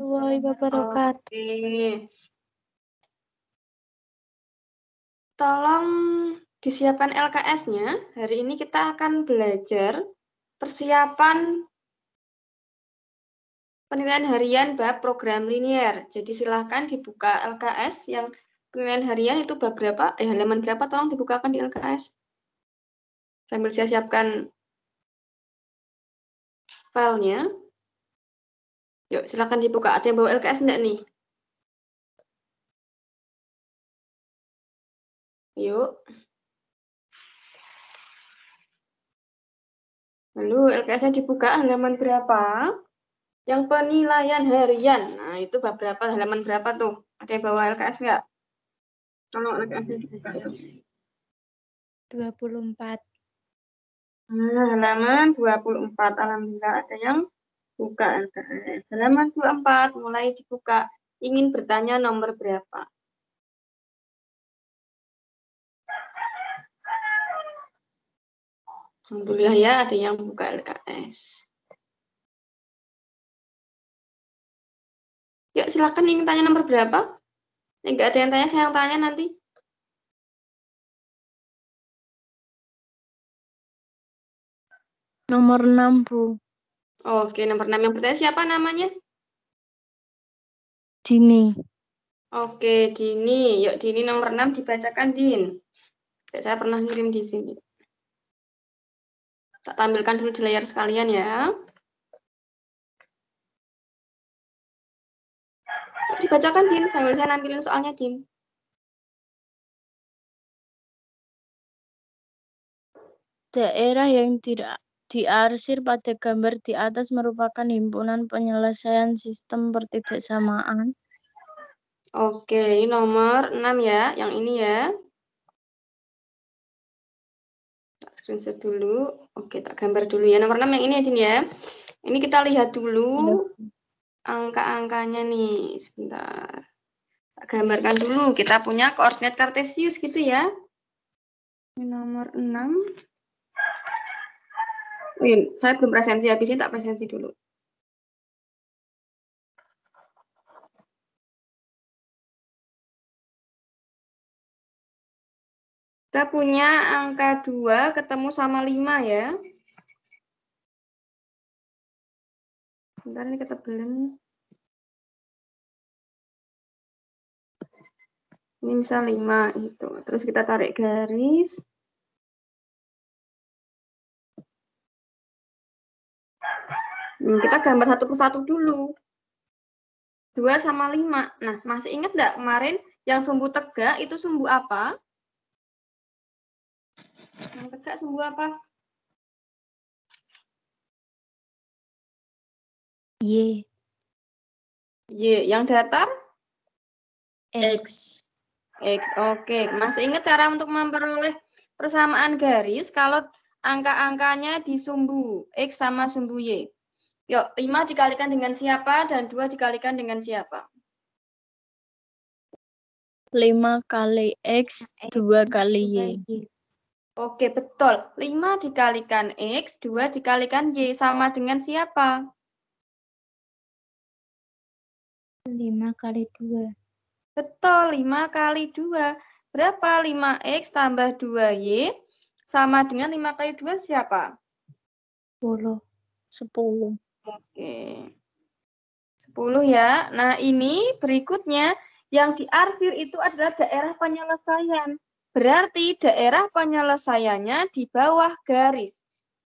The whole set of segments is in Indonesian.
warahmatullahi wabarakatuh. Oke. Tolong disiapkan LKS-nya. Hari ini kita akan belajar persiapan penilaian harian bab program linier. Jadi silahkan dibuka LKS yang penilaian harian itu bab berapa, halaman berapa, tolong dibukakan di LKS. Sambil saya siapkan filenya. Yuk, silakan dibuka. Ada yang bawa LKS enggak nih? Yuk. Lalu LKS-nya dibuka halaman berapa? Yang penilaian harian. Nah, itu bab berapa, halaman berapa tuh? Ada yang bawa LKS enggak? Tolong LKS-nya dibuka ya. 24. Nah, halaman 24. Alhamdulillah ada yang buka LKS. Halaman 24 mulai dibuka. Ingin bertanya nomor berapa? Alhamdulillah ya ada yang buka LKS. Yuk silakan ingin tanya nomor berapa? Enggak ada yang tanya, saya yang tanya nanti. Nomor 6, Bu. Oke, nomor 6 yang bertanya siapa namanya? Dini. Oke, Dini. Yuk Dini nomor 6 dibacakan, Din. Saya pernah ngirim di sini. Tak tampilkan dulu di layar sekalian ya. Dibacakan, Din. Sambil saya nampilin soalnya, Din. Daerah yang tidak diarsir pada gambar di atas merupakan himpunan penyelesaian sistem pertidaksamaan. Oke, ini nomor 6 ya. Yang ini ya. Tak screenshot dulu. Oke, tak gambar dulu ya. Nomor 6 yang ini ya, Din ya. Ini kita lihat dulu angka-angkanya nih. Sebentar. Tak gambarkan dulu. Kita punya koordinat kartesius gitu ya. Ini nomor 6. Wih, saya belum presensi. Habis ini tak presensi dulu. Kita punya angka 2 ketemu sama 5 ya. Bentar ini ketebelan. Ini misal 5 itu. Terus kita tarik garis. Kita gambar satu persatu dulu. 2 sama 5. Nah, masih ingat nggak kemarin yang sumbu tegak itu sumbu apa? Yang tegak sumbu apa? Y. Y. Yang datar? X. X. Oke. Masih ingat cara untuk memperoleh persamaan garis kalau angka-angkanya di sumbu X sama sumbu Y? Yuk, 5 dikalikan dengan siapa dan 2 dikalikan dengan siapa? 5 kali X, 2 kali Y. Oke, betul. 5 dikalikan X, 2 dikalikan Y. Sama dengan siapa? 5 kali 2. Betul, 5 kali 2. Berapa? 5X tambah 2Y sama dengan 5 kali 2 siapa? 10. Oke. 10 ya. Nah, ini berikutnya yang diarsir itu adalah daerah penyelesaian. Berarti daerah penyelesaiannya di bawah garis.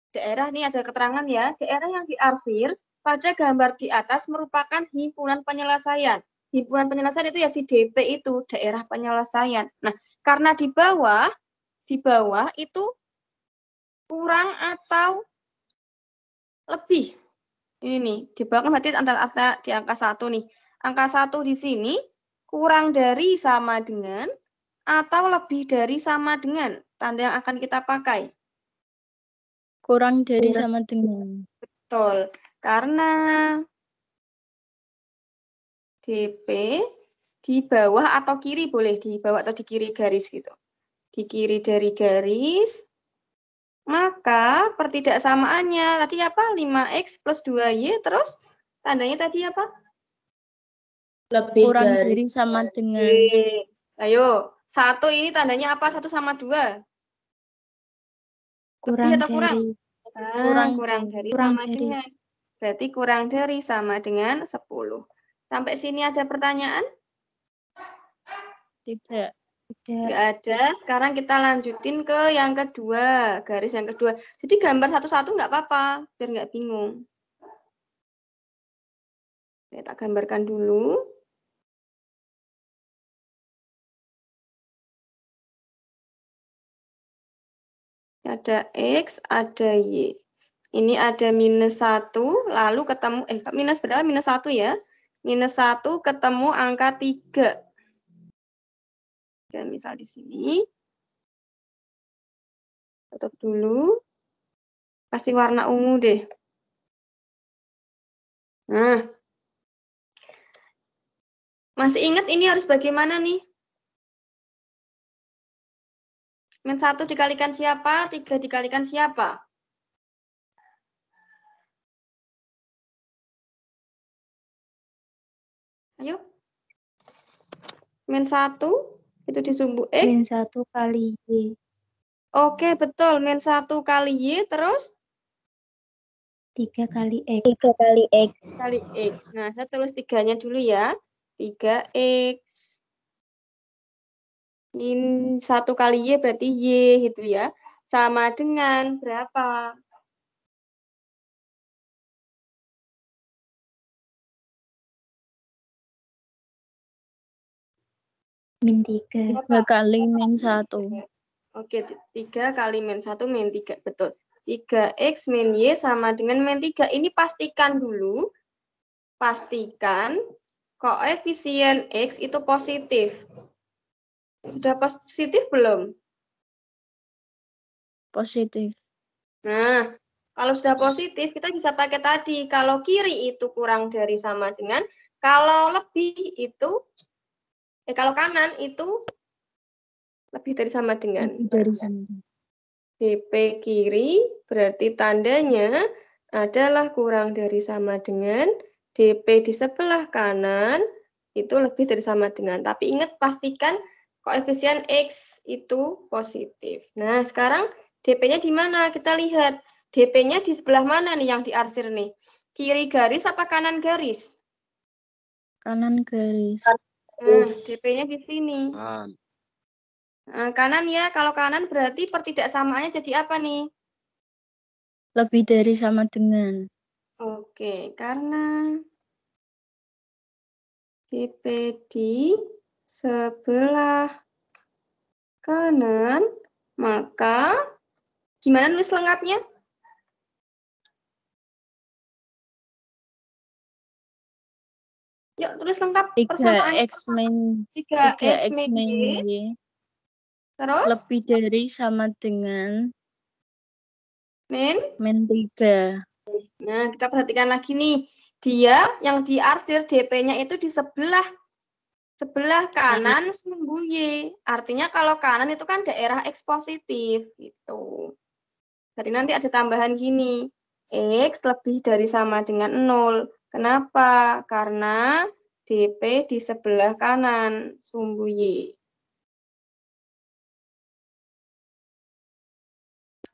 Daerah ini ada keterangan ya. Daerah yang diarsir pada gambar di atas merupakan himpunan penyelesaian. Himpunan penyelesaian itu ya si DP itu, daerah penyelesaian. Nah, karena di bawah itu kurang atau lebih. Ini nih, di bawah kan berarti antara di angka 1 nih. Angka 1 di sini kurang dari sama dengan atau lebih dari sama dengan. Tanda yang akan kita pakai. Kurang dari sama dengan. Betul. Karena DP di bawah atau kiri, boleh di bawah atau di kiri garis gitu. Di kiri dari garis, maka pertidaksamaannya tadi apa? 5X plus 2Y, terus tandanya tadi apa? Lebih Kurang dari dari sama dengan. Oke. Ayo, 1 ini tandanya apa? 1 sama 2? Kurang Lebih atau kurang? dari. Kurang dari Kurang sama dari. dengan. Berarti kurang dari sama dengan 10. Sampai sini ada pertanyaan? Tidak. Nggak ada. Sekarang kita lanjutin ke yang kedua. Garis yang kedua. Jadi gambar satu-satu nggak apa-apa. Biar nggak bingung. Kita gambarkan dulu. Ada X, ada Y. Ini ada -1, lalu ketemu, minus berapa? -1 ya. -1 ketemu angka 3. Dan misal di sini. Tutup dulu. Kasih warna ungu deh. Nah. Masih ingat ini harus bagaimana nih? -1 dikalikan siapa? 3 dikalikan siapa? Ayo. -1 itu disumbu X. -1 kali Y. Oke, betul. -1 kali Y, terus? 3 kali X. 3 kali X. Kali X. Nah, saya tulis 3-nya dulu ya. 3X. Min 1 kali Y berarti Y gitu ya. Sama dengan berapa? -3. 3 kali -1. Oke, 3 kali -1 -3. Betul. 3X min Y sama dengan -3. Ini pastikan dulu. Pastikan koefisien X itu positif. Sudah positif belum? Positif. Nah, kalau sudah positif, kita bisa pakai tadi. Kalau kiri itu kurang dari sama dengan, kalau lebih itu, kalau kanan itu lebih dari sama dengan. Lebih dari sama dengan. DP kiri berarti tandanya adalah kurang dari sama dengan, DP di sebelah kanan itu lebih dari sama dengan. Tapi ingat pastikan koefisien X itu positif. Nah, sekarang DP-nya di mana? Kita lihat. DP-nya di sebelah mana nih yang diarsir nih? Kiri garis apa kanan garis? Kanan garis. Nah, DP-nya di sini. Nah, kanan ya. Kalau kanan berarti pertidaksamaannya jadi apa nih? Lebih dari sama dengan. Oke, karena DP di sebelah kanan, maka gimana nulis lengkapnya? Yuk, tulis lengkap persamaan. 3X min 3X 3X min Y. Y Terus? lebih dari sama dengan Min? -3. Nah, kita perhatikan lagi nih. Dia yang diarsir DP-nya itu di sebelah kanan sumbu Y. Artinya kalau kanan itu kan daerah X positif. Gitu. Berarti nanti ada tambahan gini. X lebih dari sama dengan 0. Kenapa? Karena DP di sebelah kanan sumbu Y.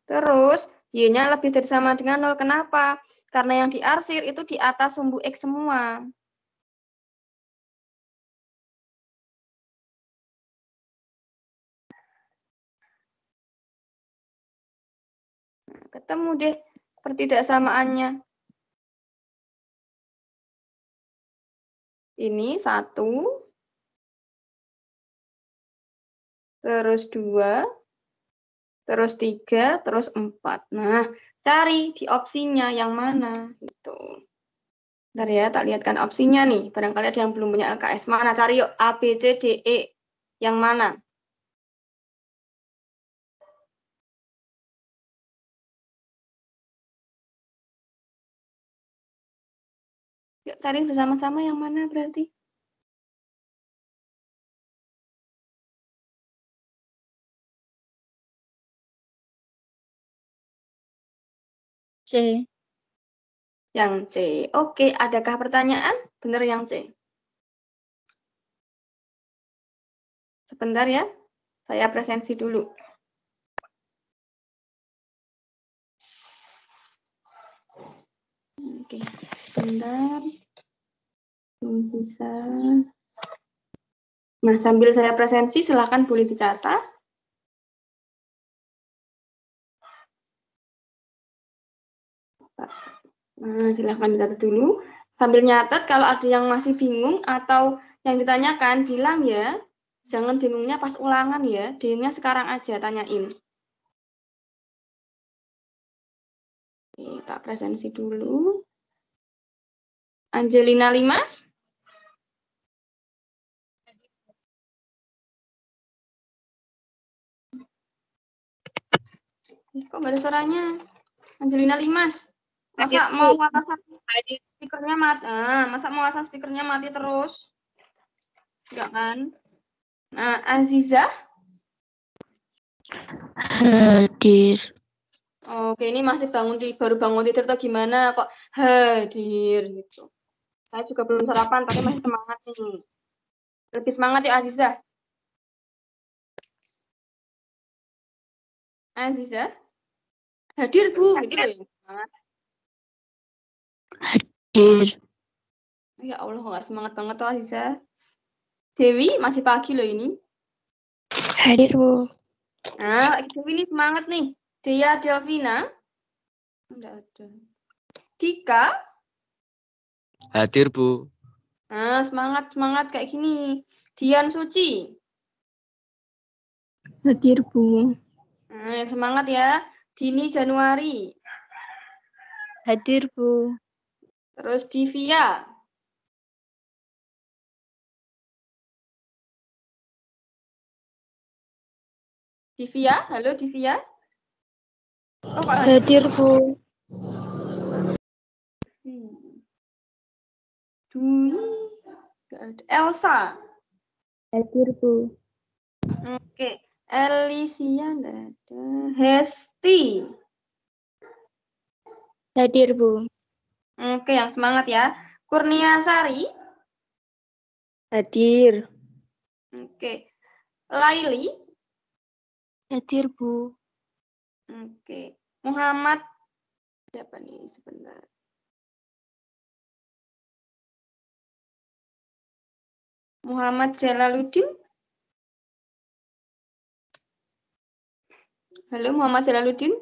Terus, Y-nya lebih dari sama dengan 0. Kenapa? Karena yang diarsir itu di atas sumbu X semua. Nah, ketemu deh pertidaksamaannya. Ini 1, terus 2, terus 3, terus 4. Nah, cari di opsinya yang mana. Gitu. Bentar ya, tak lihatkan opsinya nih. Barangkali ada yang belum punya LKS. Mana? Cari yuk. A, B, C, D, E. Yang mana? Yuk, cari bersama-sama yang mana berarti? C. Yang C. Oke, adakah pertanyaan? Benar yang C. Sebentar ya, saya presensi dulu. Oke, sebentar. Bisa. Nah, sambil saya presensi, silakan boleh dicatat. Nah, silakan dicatat dulu. Sambil nyatet, kalau ada yang masih bingung atau yang ditanyakan, bilang ya. Jangan bingungnya pas ulangan ya. Bingungnya sekarang aja, tanyain. Oke, tak presensi dulu. Angelina Limas. Kok nggak ada suaranya? Angelina Limas. Masa mau atasan speakernya mati? Masa mau atasan speakernya mati terus? Enggak kan? Nah, Aziza. Hadir. Oke, ini masih baru bangun tidur atau gimana kok hadir gitu. Saya juga belum sarapan, tapi masih semangat nih. Lebih semangat ya Aziza. Aziza. Hadir Bu, gitu loh ya. Semangat. Hadir. Ya Allah, kok nggak semangat banget tuh Aziza. Dewi, masih pagi loh ini. Hadir, Bu. Nah, Dewi ini semangat nih. Dea Delvina. Enggak ada. Dika. Hadir, Bu. Nah, semangat kayak gini. Dian Suci. Hadir, Bu. Nah, yang semangat ya. Dini Januari. Hadir, Bu. Terus Divia. Divia, halo Divia. Oh, Hadir, Bu. Dwi. Nggak ada. Elsa. Hadir, Bu. Oke. Alicia nggak ada. Hesti. Hadir, Bu. Oke, yang semangat ya. Kurnia Sari. Hadir. Oke. Laili. Hadir, Bu. Oke. Muhammad. Siapa nih sebentar? Muhammad Jalaluddin. Halo Muhammad Jalaluddin.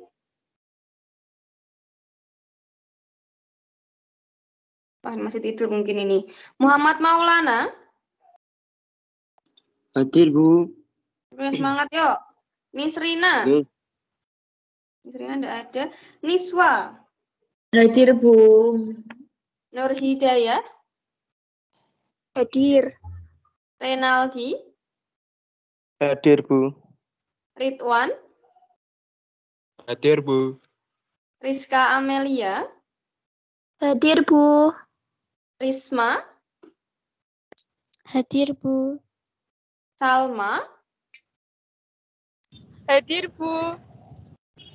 Wah, masih tidur mungkin ini. Muhammad Maulana. Hadir, Bu. Oke, semangat yuk. Nisrina. Oke. Nisrina enggak ada. Niswa. Hadir, Bu. Nur Hidayah. Hadir. Renaldi. Hadir, Bu. Ridwan. Hadir, Bu. Rizka Amelia. Hadir, Bu. Risma. Hadir, Bu. Salma. Hadir, Bu.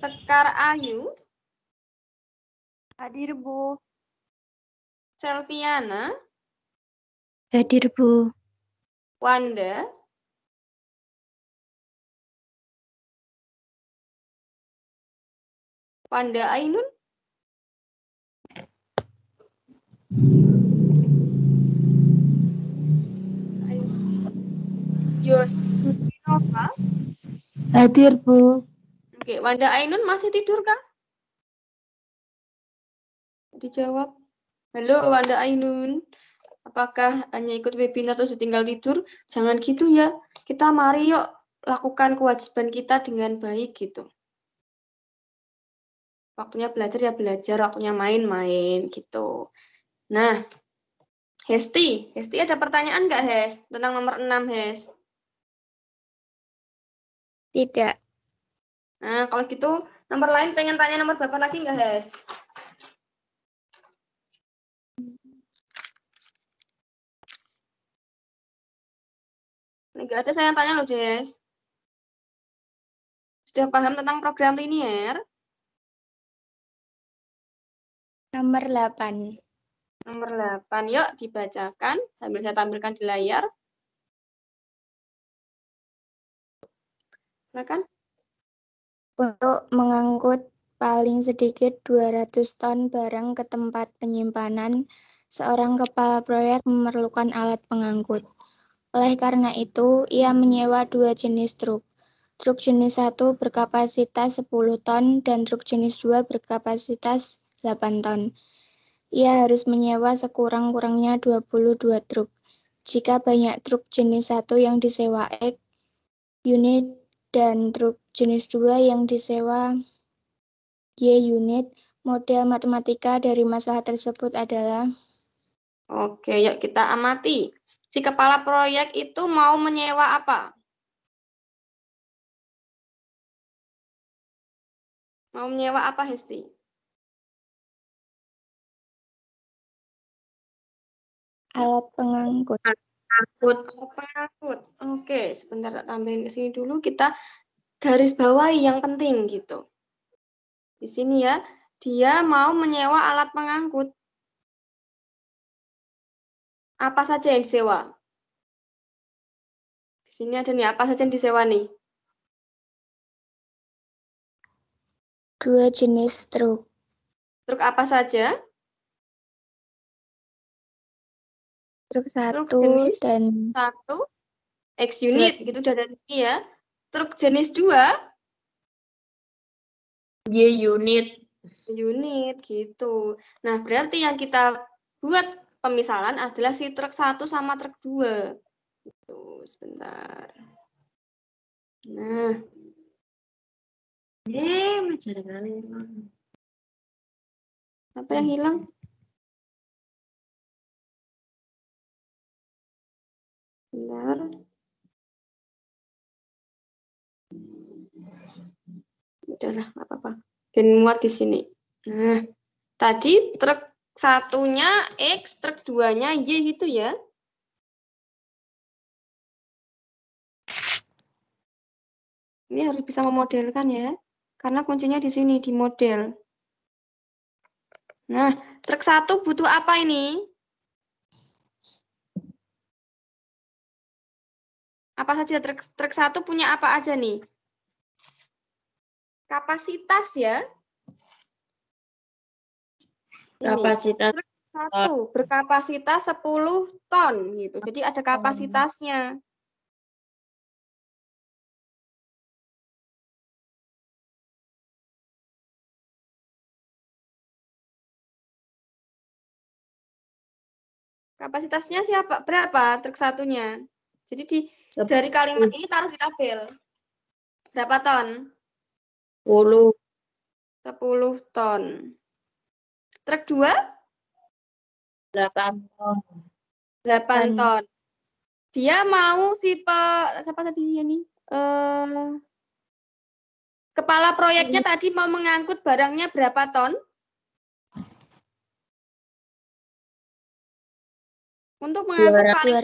Sekar Ayu. Hadir, Bu. Selviana. Hadir, Bu. Wanda. Wanda Ainun. Yosnova. Hadir, Bu. Oke, Wanda Ainun masih tidur kah? Dijawab. Halo Wanda Ainun. Apakah hanya ikut webinar terus tinggal tidur? Jangan gitu ya. Kita mari yuk lakukan kewajiban kita dengan baik gitu. Waktunya belajar ya belajar, waktunya main-main gitu. Nah, Hesti ada pertanyaan nggak Hes? Tentang nomor 6 Hes? Tidak. Nah, kalau gitu nomor lain pengen tanya nomor berapa lagi nggak Hes? Nggak ada saya yang tanya loh Hes. Sudah paham tentang program linier? Nomor 8. Nomor 8, yuk dibacakan sambil saya tampilkan di layar. Silakan. Untuk mengangkut paling sedikit 200 ton barang ke tempat penyimpanan, seorang kepala proyek memerlukan alat pengangkut. Oleh karena itu, ia menyewa 2 jenis truk. Truk jenis 1 berkapasitas 10 ton dan truk jenis 2 berkapasitas 8 ton. Ia harus menyewa sekurang-kurangnya 22 truk. Jika banyak truk jenis 1 yang disewa X unit dan truk jenis 2 yang disewa Y unit, model matematika dari masalah tersebut adalah Oke, yuk kita amati. Si kepala proyek itu mau menyewa apa? Mau menyewa apa, Hesti? alat pengangkut. Pengangkut. Oke, sebentar tak tambahin ke sini dulu. Kita garis bawahi yang penting gitu. Di sini ya, dia mau menyewa alat pengangkut. Apa saja yang disewa? Di sini ada nih, apa saja yang disewa nih? 2 jenis truk. Truk apa saja? Truk 1 Truk jenis dan 1, X unit, gitu udah dari sini ya. Truk jenis 2, Y unit. unit gitu. Nah, berarti yang kita buat pemisahan adalah si truk 1 sama truk 2. Gitu, sebentar. Nah, apa yang hilang? Bentar. Udahlah, nggak apa-apa. Dan muat di sini. Nah, tadi truk satunya X, truk 2-nya Y gitu ya. Ini harus bisa memodelkan ya. Karena kuncinya di sini, di model. Nah, truk 1 butuh apa ini? Apa saja truk 1 punya apa aja nih? Kapasitas ya. Kapasitas Truk 1 berkapasitas 10 ton gitu. Jadi ada kapasitasnya. Kapasitasnya siapa? Berapa truk satunya? Jadi dari kalimat ini taruh di tabel. Berapa ton? 10. 10 ton. Truk 2? 8 ton. 8 ton. Dia mau siapa tadi ini? Kepala proyeknya tadi mau mengangkut barangnya berapa ton? Untuk mengangkut paling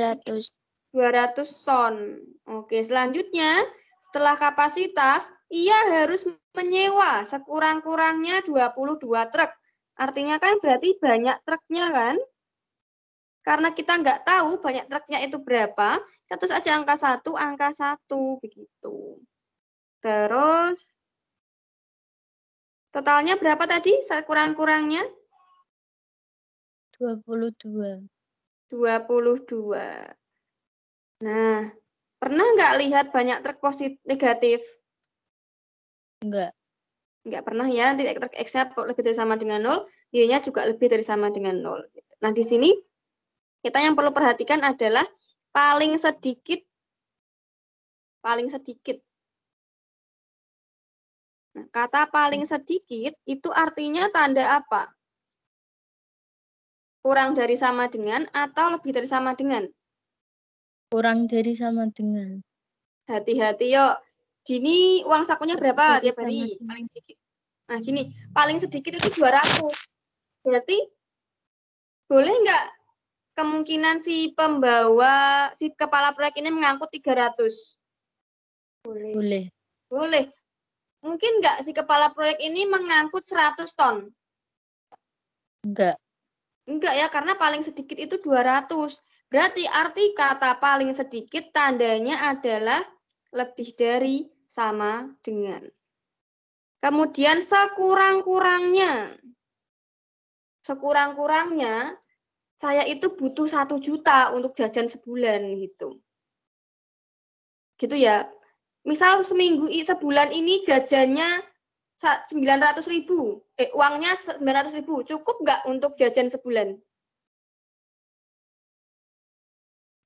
200 ton. Oke, selanjutnya setelah kapasitas, ia harus menyewa sekurang-kurangnya 22 truk. Artinya kan berarti banyak truknya kan? Karena kita nggak tahu banyak truknya itu berapa, kita tulis aja angka 1, begitu. Terus, totalnya berapa tadi sekurang-kurangnya? 22. 22. Nah, pernah nggak lihat banyak truk negatif? Enggak. Nggak pernah ya, nanti truk X-nya lebih dari sama dengan 0, Y-nya juga lebih dari sama dengan 0. Nah, di sini kita yang perlu perhatikan adalah paling sedikit. Nah, kata paling sedikit itu artinya tanda apa? Kurang dari sama dengan atau lebih dari sama dengan? Kurang dari sama dengan. Hati-hati yuk. Gini uang sakunya berapa Dari tiap hari? sama Paling sedikit. Nah, gini, paling sedikit itu 200. Berarti boleh nggak kemungkinan si kepala proyek ini mengangkut 300? Boleh. Boleh. Mungkin nggak si kepala proyek ini mengangkut 100 ton? Enggak. Enggak ya, karena paling sedikit itu 200. Berarti arti kata paling sedikit tandanya adalah lebih dari sama dengan. Kemudian sekurang-kurangnya saya itu butuh 1 juta untuk jajan sebulan gitu. Gitu ya. Misal sebulan ini jajannya 900.000. Uangnya 900.000. Cukup nggak untuk jajan sebulan?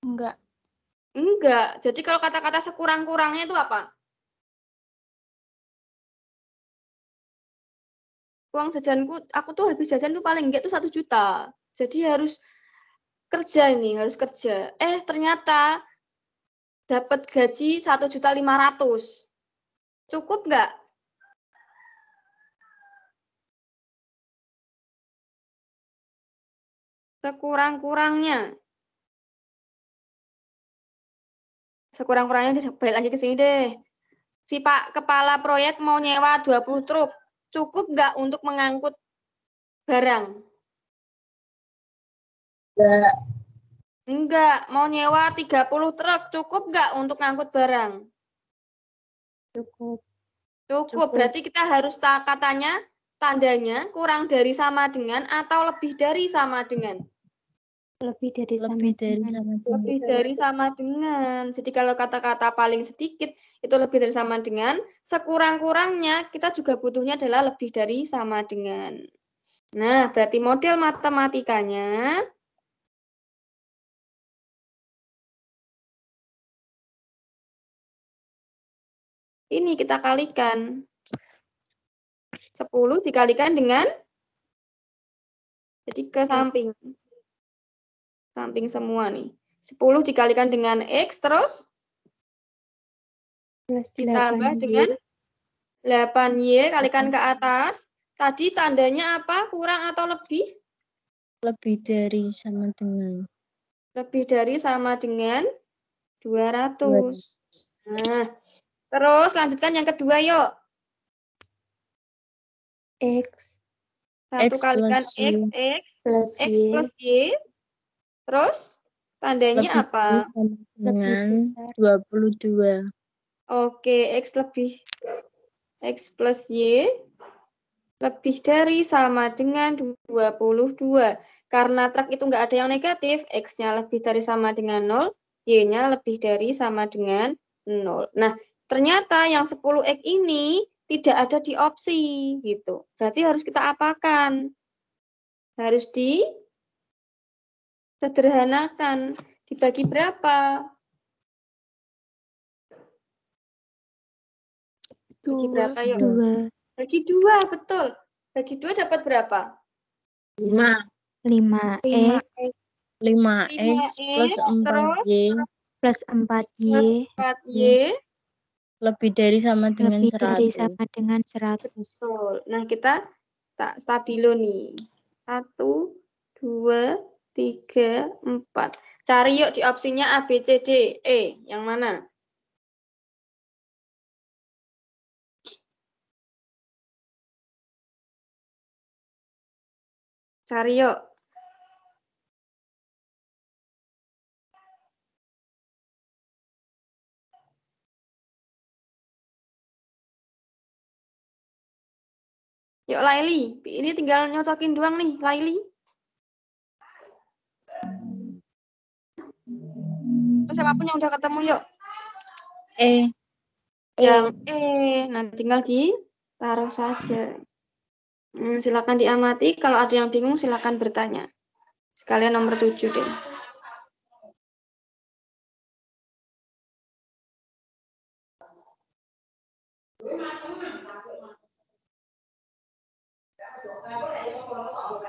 Enggak. Enggak. Jadi kalau kata-kata sekurang-kurangnya itu apa? Uang jajanku, aku tuh habis jajan tuh paling enggak tuh 1 juta. Jadi harus kerja ini, harus kerja. Ternyata dapat gaji 1.500.000. Cukup nggak? Sekurang-kurangnya. Sekurang-kurangnya balik lagi ke sini deh. Si Pak Kepala Proyek mau nyewa 20 truk. Cukup nggak untuk mengangkut barang? Enggak. Mau nyewa 30 truk. Cukup nggak untuk ngangkut barang? Cukup. Berarti kita harus tandanya kurang dari sama dengan atau lebih dari sama dengan. Lebih dari sama dengan. Lebih dari sama dengan. Jadi kalau kata-kata paling sedikit itu lebih dari sama dengan. Sekurang-kurangnya kita juga butuhnya adalah lebih dari sama dengan. Nah, berarti model matematikanya ini kita kalikan. 10 dikalikan dengan, jadi ke samping. Samping semua nih. 10 dikalikan dengan X, terus ditambah dengan 8Y kalikan ke atas. Tadi tandanya apa? Kurang atau lebih? Lebih dari sama dengan. Lebih dari sama dengan 200. Nah, terus lanjutkan yang kedua yuk. X. 1 X kalikan plus Y. X plus Y. Terus tandanya Lebih apa? dari sama dengan 22. Oke, X plus Y lebih dari sama dengan 22. Karena truk itu nggak ada yang negatif, X-nya lebih dari sama dengan 0, Y-nya lebih dari sama dengan 0. Nah, ternyata yang 10X ini tidak ada di opsi, gitu. Berarti harus kita apakan? Harus disederhanakan. Dibagi berapa? Bagi berapa yuk? 2. Bagi 2, betul. Bagi 2 dapat berapa? 5. 5X 5X plus terus 4Y plus 4Y plus 4Y lebih dari sama dengan lebih 100. dari sama dengan 100. betul. Nah, kita tak stabilo nih. 1, 2, 3, 4. Cari yuk di opsinya A, B, C, D, E. Yang mana? Cari yuk. Yuk Laili, ini tinggal nyocokin doang nih, Laili. Terus siapapun yang udah ketemu yuk. Yang nah tinggal ditaruh saja. Silakan diamati, kalau ada yang bingung silakan bertanya. Sekalian nomor 7 deh.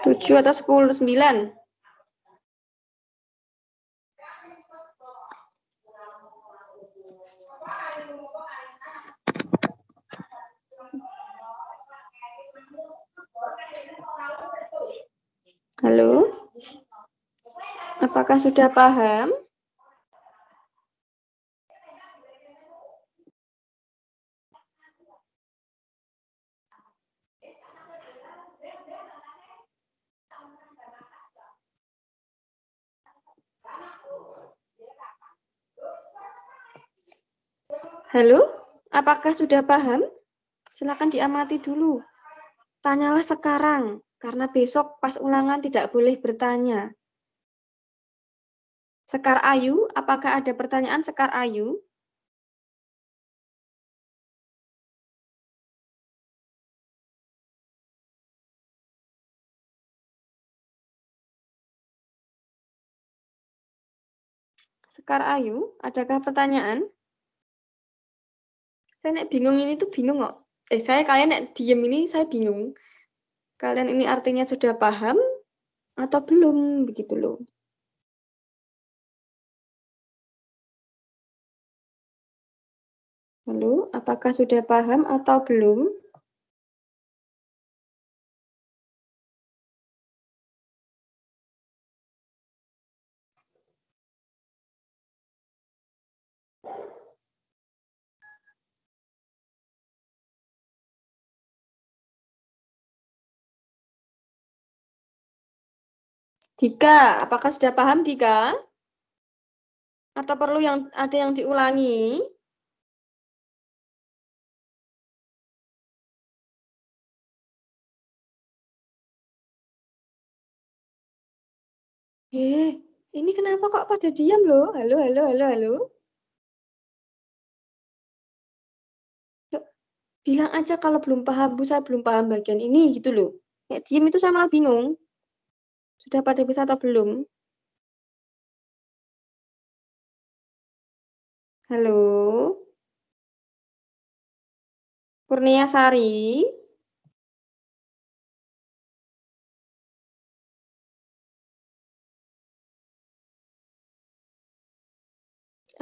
Tujuh atau 10, 9. Halo? Apakah sudah paham? Halo? Apakah sudah paham? Silakan diamati dulu. Tanyalah sekarang, karena besok pas ulangan tidak boleh bertanya. Sekar Ayu, apakah ada pertanyaan Sekar Ayu? Sekar Ayu, adakah pertanyaan? Saya nek bingung ini tuh bingung kok. Kalian nek diem ini saya bingung. Kalian ini artinya sudah paham atau belum begitu loh. Halo, apakah sudah paham atau belum? Dika, apakah sudah paham Dika? Atau perlu ada yang diulangi? Ini kenapa kok pada diam loh? Halo, halo, halo, halo. Yuk, bilang aja kalau belum paham, Bu, saya belum paham bagian ini gitu loh. Nek diem itu sama bingung. Sudah pada bisa atau belum? Halo. Kurnia Sari.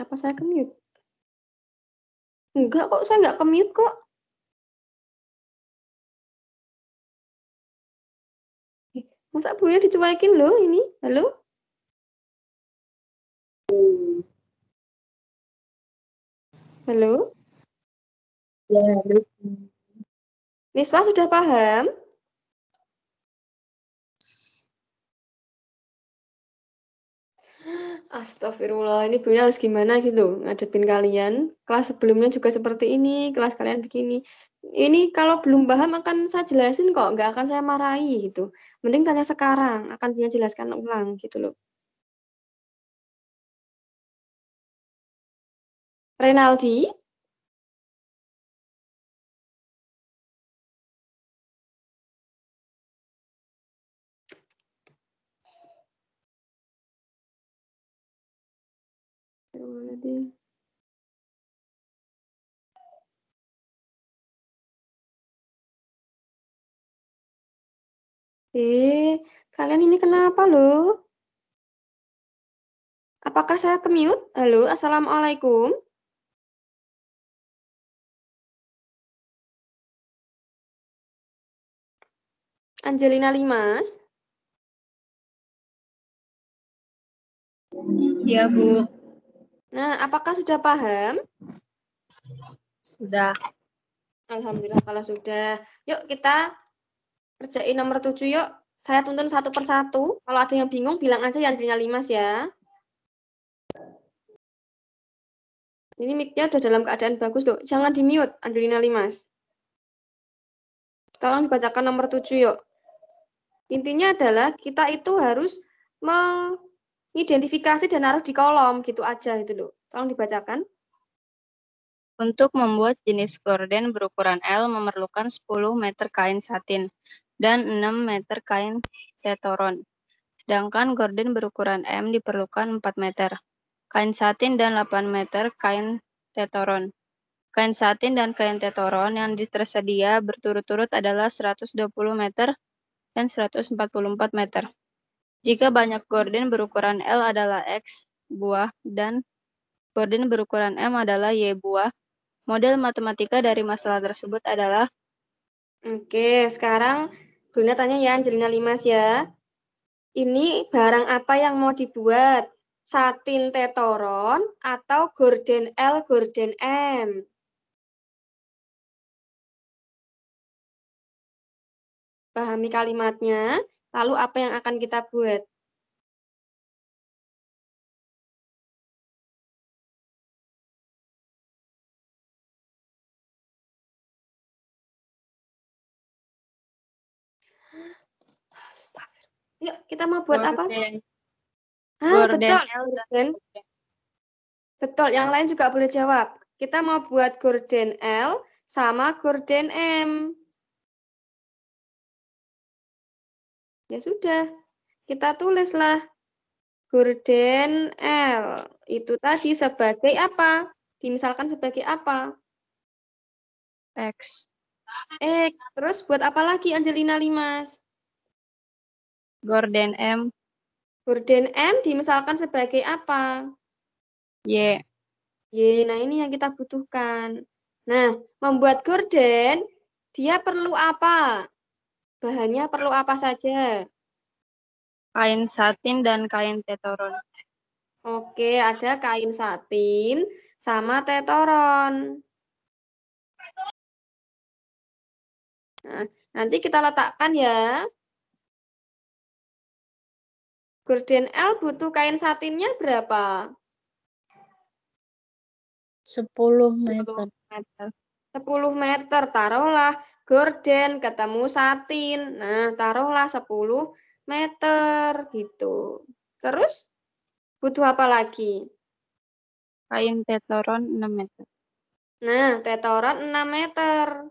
Apa saya ke-mute? Enggak kok, saya enggak ke-mute kok. Masa bukunya dicuekin loh ini? Halo? Halo? Ya, halo. Niswa sudah paham? Astagfirullah, ini bukunya harus gimana gitu ngadepin kalian. Kelas sebelumnya juga seperti ini, kelas kalian begini. Ini kalau belum paham akan saya jelasin kok, nggak akan saya marahi gitu. Mending tanya sekarang, akan punya jelaskan ulang gitu loh. Renaldi? Kalian ini kenapa loh? Apakah saya ke-mute? Halo, Assalamualaikum. Angelina Limas. Iya, Bu. Nah, apakah sudah paham? Sudah. Alhamdulillah kalau sudah. Yuk kita kerjain nomor 7 yuk. Saya tuntun satu persatu. Kalau ada yang bingung bilang aja ya Angelina Limas ya. Ini mic-nya udah dalam keadaan bagus loh. Jangan di-mute Angelina Limas. Tolong dibacakan nomor 7 yuk. Intinya adalah kita itu harus mengidentifikasi dan naruh di kolom gitu aja gitu loh. Tolong dibacakan. Untuk membuat jenis gorden berukuran L memerlukan 10 meter kain satin dan 6 meter kain tetoron. Sedangkan gorden berukuran M diperlukan 4 meter kain satin dan 8 meter kain tetoron. Kain satin dan kain tetoron yang tersedia berturut-turut adalah 120 meter dan 144 meter. Jika banyak gorden berukuran L adalah X buah dan gorden berukuran M adalah Y buah, model matematika dari masalah tersebut adalah. Oke, sekarang Bunda tanya ya Angelina Limas ya. Ini barang apa yang mau dibuat? Satin tetoron atau gorden L, gorden M? Pahami kalimatnya, lalu apa yang akan kita buat? Yuk, kita mau buat apa? Gorden. Betul. Gorden L dan Gorden. Betul, yang lain juga boleh jawab. Kita mau buat gorden L sama gorden M. Ya sudah, kita tulislah gorden L. Itu tadi sebagai apa? Dimisalkan sebagai apa? X. X. Terus buat apa lagi Angelina Limas? Gorden M. Gorden M dimisalkan sebagai apa? Y. Y. Nah, ini yang kita butuhkan. Nah, membuat gorden, dia perlu apa? Bahannya perlu apa saja? Kain satin dan kain tetoron. Oke, ada kain satin sama tetoron. Nah, nanti kita letakkan ya. Gorden L butuh kain satinnya berapa? 10 meter. 10 meter. Taruhlah gorden ketemu satin. Nah, taruhlah 10 meter gitu. Terus butuh apa lagi? Kain tetoron 6 meter. Nah, tetoron 6 meter.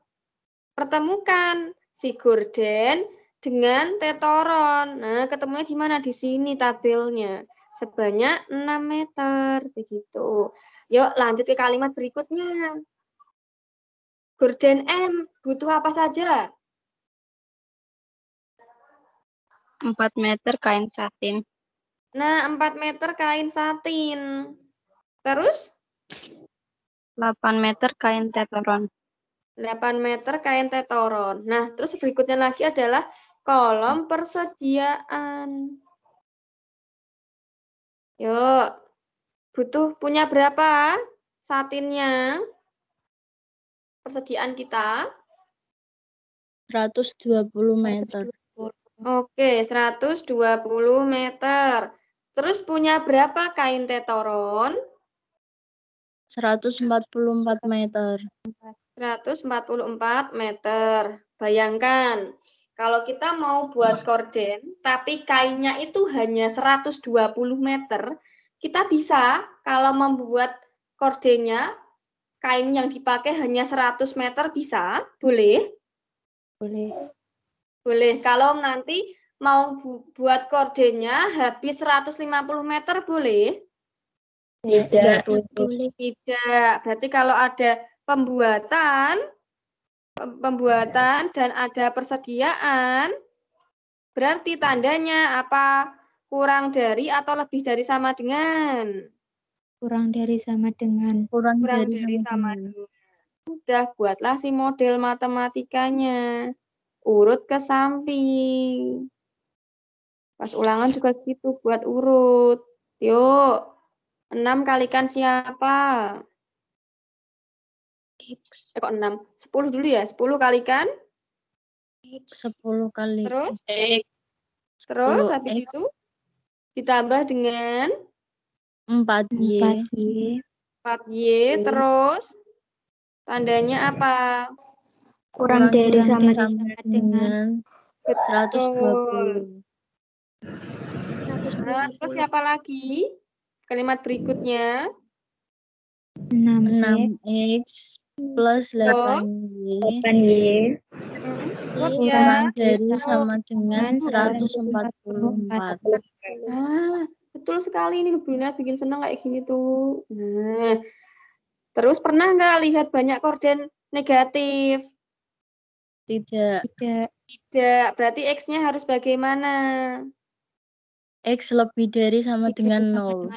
Pertemukan si gorden dengan tetoron. Nah, ketemunya di mana? Di sini tabelnya. Sebanyak 6 meter. Begitu. Yuk, lanjut ke kalimat berikutnya. Gorden M butuh apa saja? 4 meter kain satin. Nah, 4 meter kain satin. Terus? 8 meter kain tetoron. 8 meter kain tetoron. Nah, terus berikutnya lagi adalah kolom persediaan. Yuk, butuh punya berapa satinnya? Persediaan kita? 120 meter. Oke, 120 meter. Terus punya berapa kain tetoron? 144 meter. 144 meter. Bayangkan, kalau kita mau buat gorden, tapi kainnya itu hanya 120 meter, kita bisa kalau membuat gordennya, kain yang dipakai hanya 100 meter bisa? Boleh? Boleh. Boleh. Kalau nanti mau buat gordennya habis 150 meter, boleh? Tidak. Boleh. Tidak. Berarti kalau ada pembuatan dan ada persediaan, berarti tandanya apa? Kurang dari atau lebih dari sama dengan? Kurang dari sama dengan. Kurang Kurang dari dari sama sama dengan. dengan. Sudah, buatlah si model matematikanya. Urut ke samping. Pas ulangan juga gitu, buat urut. Yuk, 6 kalikan siapa? Kok 6? 10 dulu ya, 10 kalikan. 10 kali. Terus 10 habis X itu ditambah dengan 4Y. 4Y, terus tandanya apa? Kurang dari sama dengan. dengan 120. Nah, terus siapa lagi? Kalimat berikutnya. 6X plus 8Y. 8Y. Terus ya. Kurang dari sama dengan 144. Nah, betul sekali ini Bruna bikin senang kayak gini tuh. Nah, terus pernah nggak lihat banyak gorden negatif? Tidak. Tidak. Berarti X-nya harus bagaimana? X lebih dari sama dengan 0.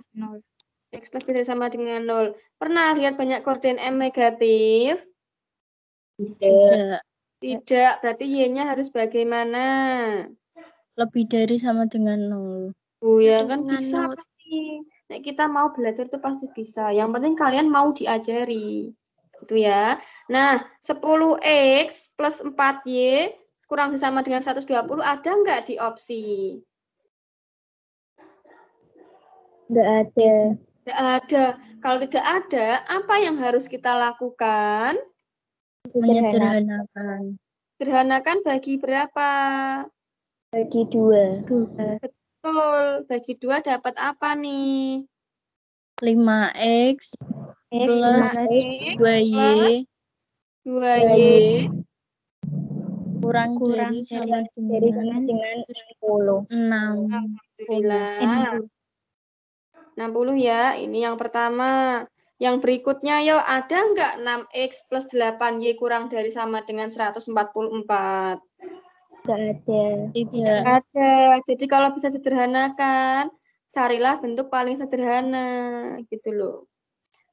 X lebih dari sama dengan 0. Pernah lihat banyak gorden M negatif? Tidak. Tidak. Berarti Y-nya harus bagaimana? Lebih dari sama dengan 0. Oh ya kan bisa pasti. Nah, kita mau belajar tuh pasti bisa. Yang penting kalian mau diajari. Gitu ya. Nah, 10X plus 4Y kurang sama dengan 120 ada nggak di opsi? Nggak ada. Tidak ada. Kalau tidak ada, apa yang harus kita lakukan? Menyederhanakan. Sederhanakan bagi berapa? Bagi 2. Betul. Bagi 2 dapat apa nih? 5X plus 5X 2Y 2Y kurang dari sama dengan 60. 60. Alhamdulillah. 60 ya, ini yang pertama. Yang berikutnya, yuk, ada nggak 6X plus 8Y kurang dari sama dengan 144? Nggak ada. Tidak. Ada. Jadi kalau bisa sederhanakan, carilah bentuk paling sederhana, gitu loh.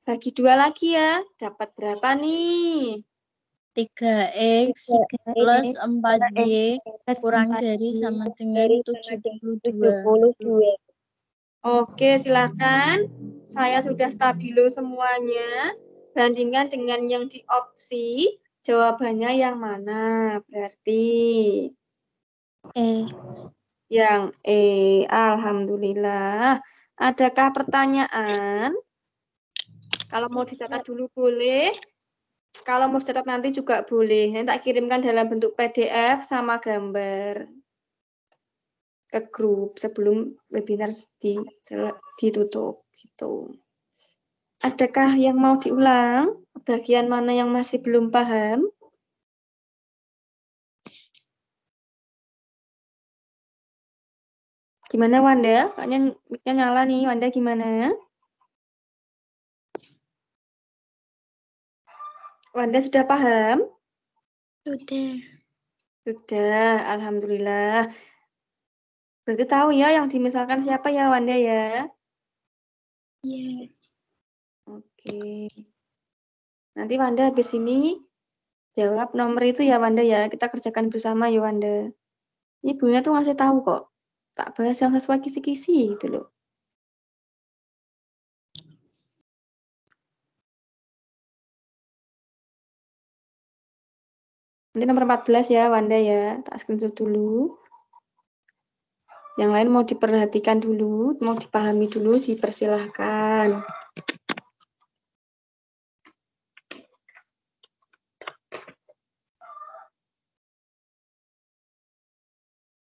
Bagi 2 lagi ya, dapat berapa nih? 3X plus 4Y kurang dari sama dengan 72. Oke, silakan. Saya sudah stabilo semuanya. Bandingkan dengan yang di opsi, jawabannya yang mana? Berarti yang E. Alhamdulillah. Adakah pertanyaan? Kalau mau dicatat dulu boleh. Kalau mau dicatat nanti juga boleh. Nanti tak kirimkan dalam bentuk PDF sama gambar ke grup sebelum webinar ditutup gitu. Adakah yang mau diulang? Bagian mana yang masih belum paham? Gimana Wanda? Kayaknya mic-nya nyala nih. Wanda gimana? Wanda sudah paham? Sudah. Sudah, alhamdulillah. Berarti tahu ya yang dimisalkan siapa ya Wanda ya? Iya. Oke. Nanti Wanda habis ini jawab nomor itu ya Wanda ya. Kita kerjakan bersama ya Wanda. Ini Ibunya tuh ngasih tahu kok. Tak bahas yang sesuai kisi-kisi gitu loh. Nanti nomor 14 ya Wanda ya. Tak screenshot dulu. Yang lain mau diperhatikan dulu, mau dipahami dulu, dipersilahkan.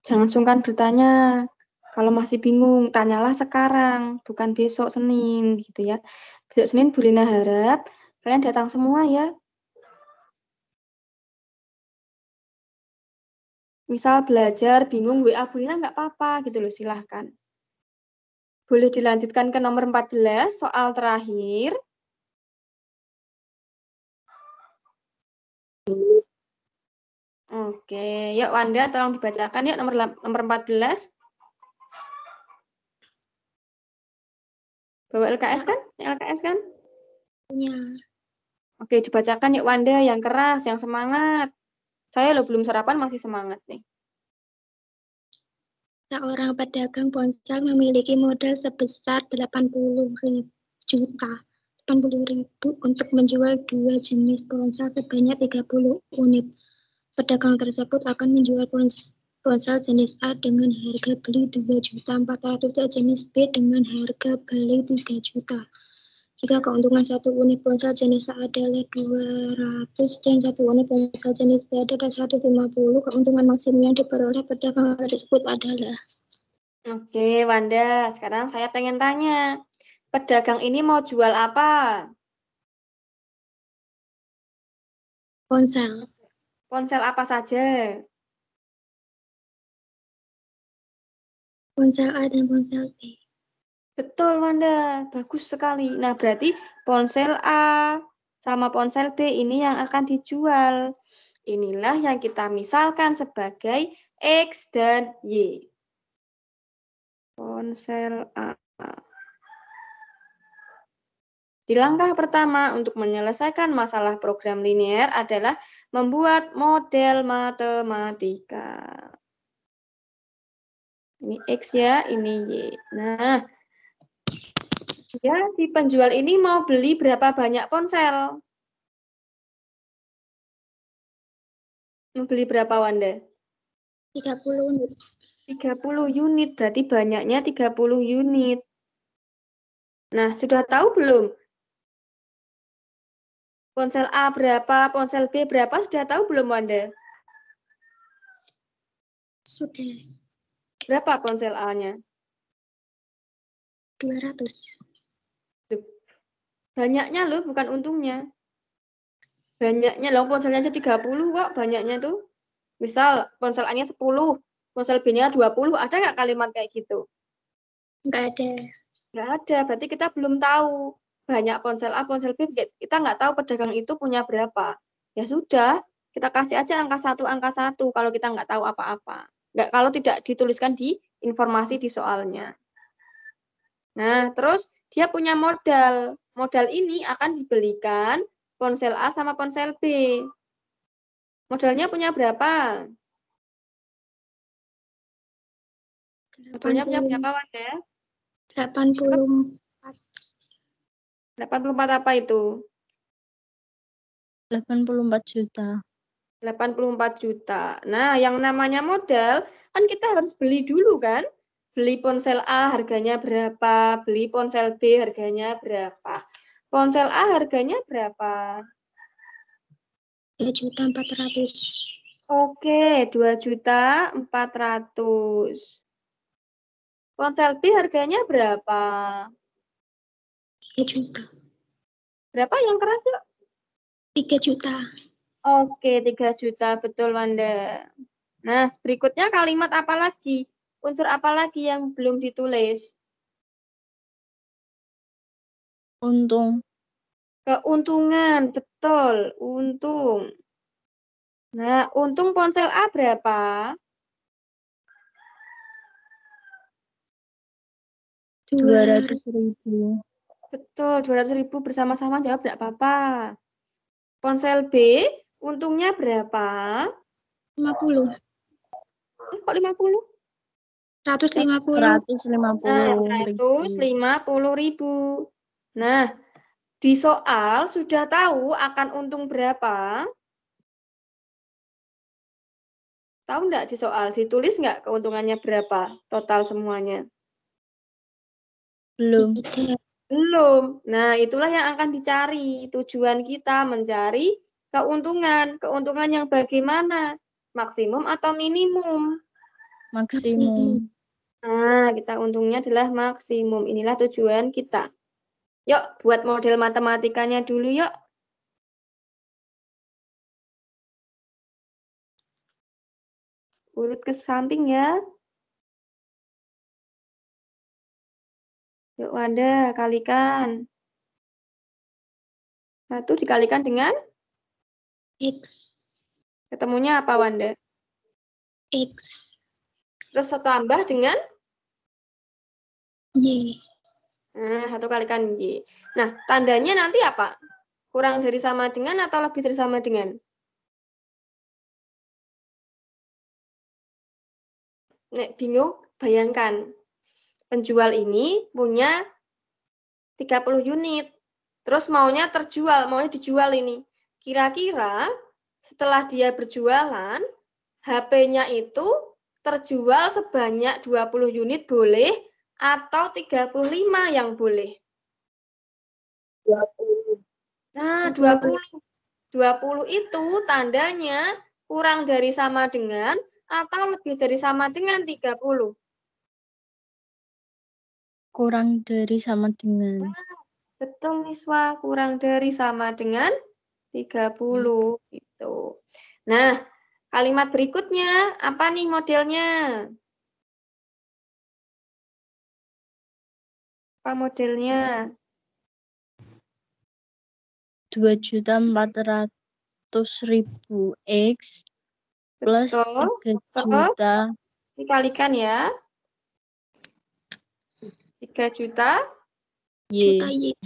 Jangan sungkan bertanya. Kalau masih bingung, tanyalah sekarang, bukan besok Senin gitu ya. Besok Senin Bu Lina harap kalian datang semua ya. Misal belajar, bingung, WA Bu Lina nggak apa-apa gitu loh, silahkan. Boleh dilanjutkan ke nomor 14, soal terakhir. Oke, yuk Wanda tolong dibacakan yuk nomor 14. Bawa LKS kan? LKS kan? Punya. Oke, dibacakan yuk Wanda yang keras, yang semangat. Saya lo belum sarapan masih semangat nih. Seorang pedagang ponsel memiliki modal sebesar 80.000 untuk menjual 2 jenis ponsel sebanyak 30 unit. Pedagang tersebut akan menjual ponsel jenis A dengan harga beli 2.400.000 dan jenis B dengan harga beli 3 juta. Jika keuntungan 1 unit ponsel jenis A adalah 200 dan 1 unit ponsel jenis B adalah 150, keuntungan maksimum yang diperoleh pedagang tersebut adalah. Oke, Wanda. Sekarang saya pengen tanya. Pedagang ini mau jual apa? Ponsel. Ponsel apa saja? Ponsel A dan ponsel B. Betul, Wanda. Bagus sekali. Nah, berarti ponsel A sama ponsel B ini yang akan dijual. Inilah yang kita misalkan sebagai X dan Y. Ponsel A. Di langkah pertama untuk menyelesaikan masalah program linear adalah membuat model matematika. Ini X ya, ini Y. Nah, ya, si penjual ini mau beli berapa banyak ponsel? Mau beli berapa, Wanda? 30 unit. 30 unit, berarti banyaknya 30 unit. Nah, sudah tahu belum? Ponsel A berapa, ponsel B berapa, sudah tahu belum, Wanda? Sudah. Berapa ponsel A-nya? 200. Banyaknya loh, bukan untungnya. Banyaknya loh, ponselnya aja 30 kok, banyaknya tuh. Misal ponsel A-nya 10, ponsel B-nya 20, ada nggak kalimat kayak gitu? Nggak ada. Nggak ada, berarti kita belum tahu. Banyak ponsel A, ponsel B, kita nggak tahu pedagang itu punya berapa. Ya sudah, kita kasih aja angka 1 kalau kita nggak tahu apa-apa. Nggak, kalau tidak dituliskan di informasi di soalnya. Nah, terus dia punya modal. Modal ini akan dibelikan ponsel A sama ponsel B. Modalnya punya berapa? Modalnya punya berapa, Wanda? 80. 84 apa itu? 84 juta. 84 juta. Nah, yang namanya modal, kan kita harus beli dulu kan? Beli ponsel A harganya berapa? Beli ponsel B harganya berapa? Ponsel A harganya berapa? 2.400.000. Oke, 2.400.000. Ponsel B harganya berapa? 3 juta. Berapa yang keras yuk? 3 juta. Oke, 3 juta. Betul, Wanda. Nah, berikutnya kalimat apa lagi? Unsur apa lagi yang belum ditulis? Untung. Keuntungan, betul. Untung. Nah, untung ponsel A berapa? 200.000. Betul, 200.000 bersama-sama jawab tidak apa-apa. Ponsel B, untungnya berapa? 50. Kok 50? 150. 150.000. Nah, di soal sudah tahu akan untung berapa? Tahu nggak di soal? Ditulis nggak keuntungannya berapa total semuanya? Belum. Belum. Nah, itulah yang akan dicari. Tujuan kita mencari keuntungan. Keuntungan yang bagaimana? Maksimum atau minimum? Maksimum. Nah, kita untungnya adalah maksimum. Inilah tujuan kita. Yuk, buat model matematikanya dulu yuk. Urut ke samping ya. Yuk, Wanda, kalikan. 1 dikalikan dengan? X. Ketemunya apa, Wanda? X. Terus tambah dengan? Y. Nah, 1 kalikan Y. Nah, tandanya nanti apa? Kurang dari sama dengan atau lebih dari sama dengan? Nek bingung, bayangkan. Penjual ini punya 30 unit. Terus maunya dijual ini. Kira-kira setelah dia berjualan, HP-nya itu terjual sebanyak 20 unit boleh atau 35 yang boleh? 20. Nah, 20. 20 itu tandanya kurang dari sama dengan atau lebih dari sama dengan 30. Kurang dari sama dengan. Betul, Niswa. Kurang dari sama dengan 30. Gitu. Nah, kalimat berikutnya, apa nih modelnya? Apa modelnya? 2.400.000 X plus Betul. 3 juta. Dikalikan ya. 3 juta. Juta Y. Y.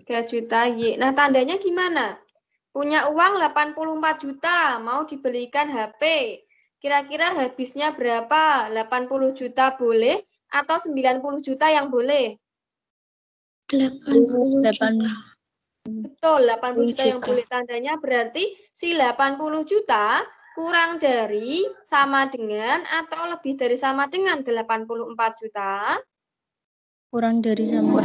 3 juta Y. Nah, tandanya gimana? Punya uang 84 juta, mau dibelikan HP. Kira-kira habisnya berapa? 80 juta boleh atau 90 juta yang boleh? 80 juta. Betul, 80 juta yang juta. boleh. Tandanya berarti si 80 juta kurang dari sama dengan atau lebih dari sama dengan 84 juta. Kurang dari sama.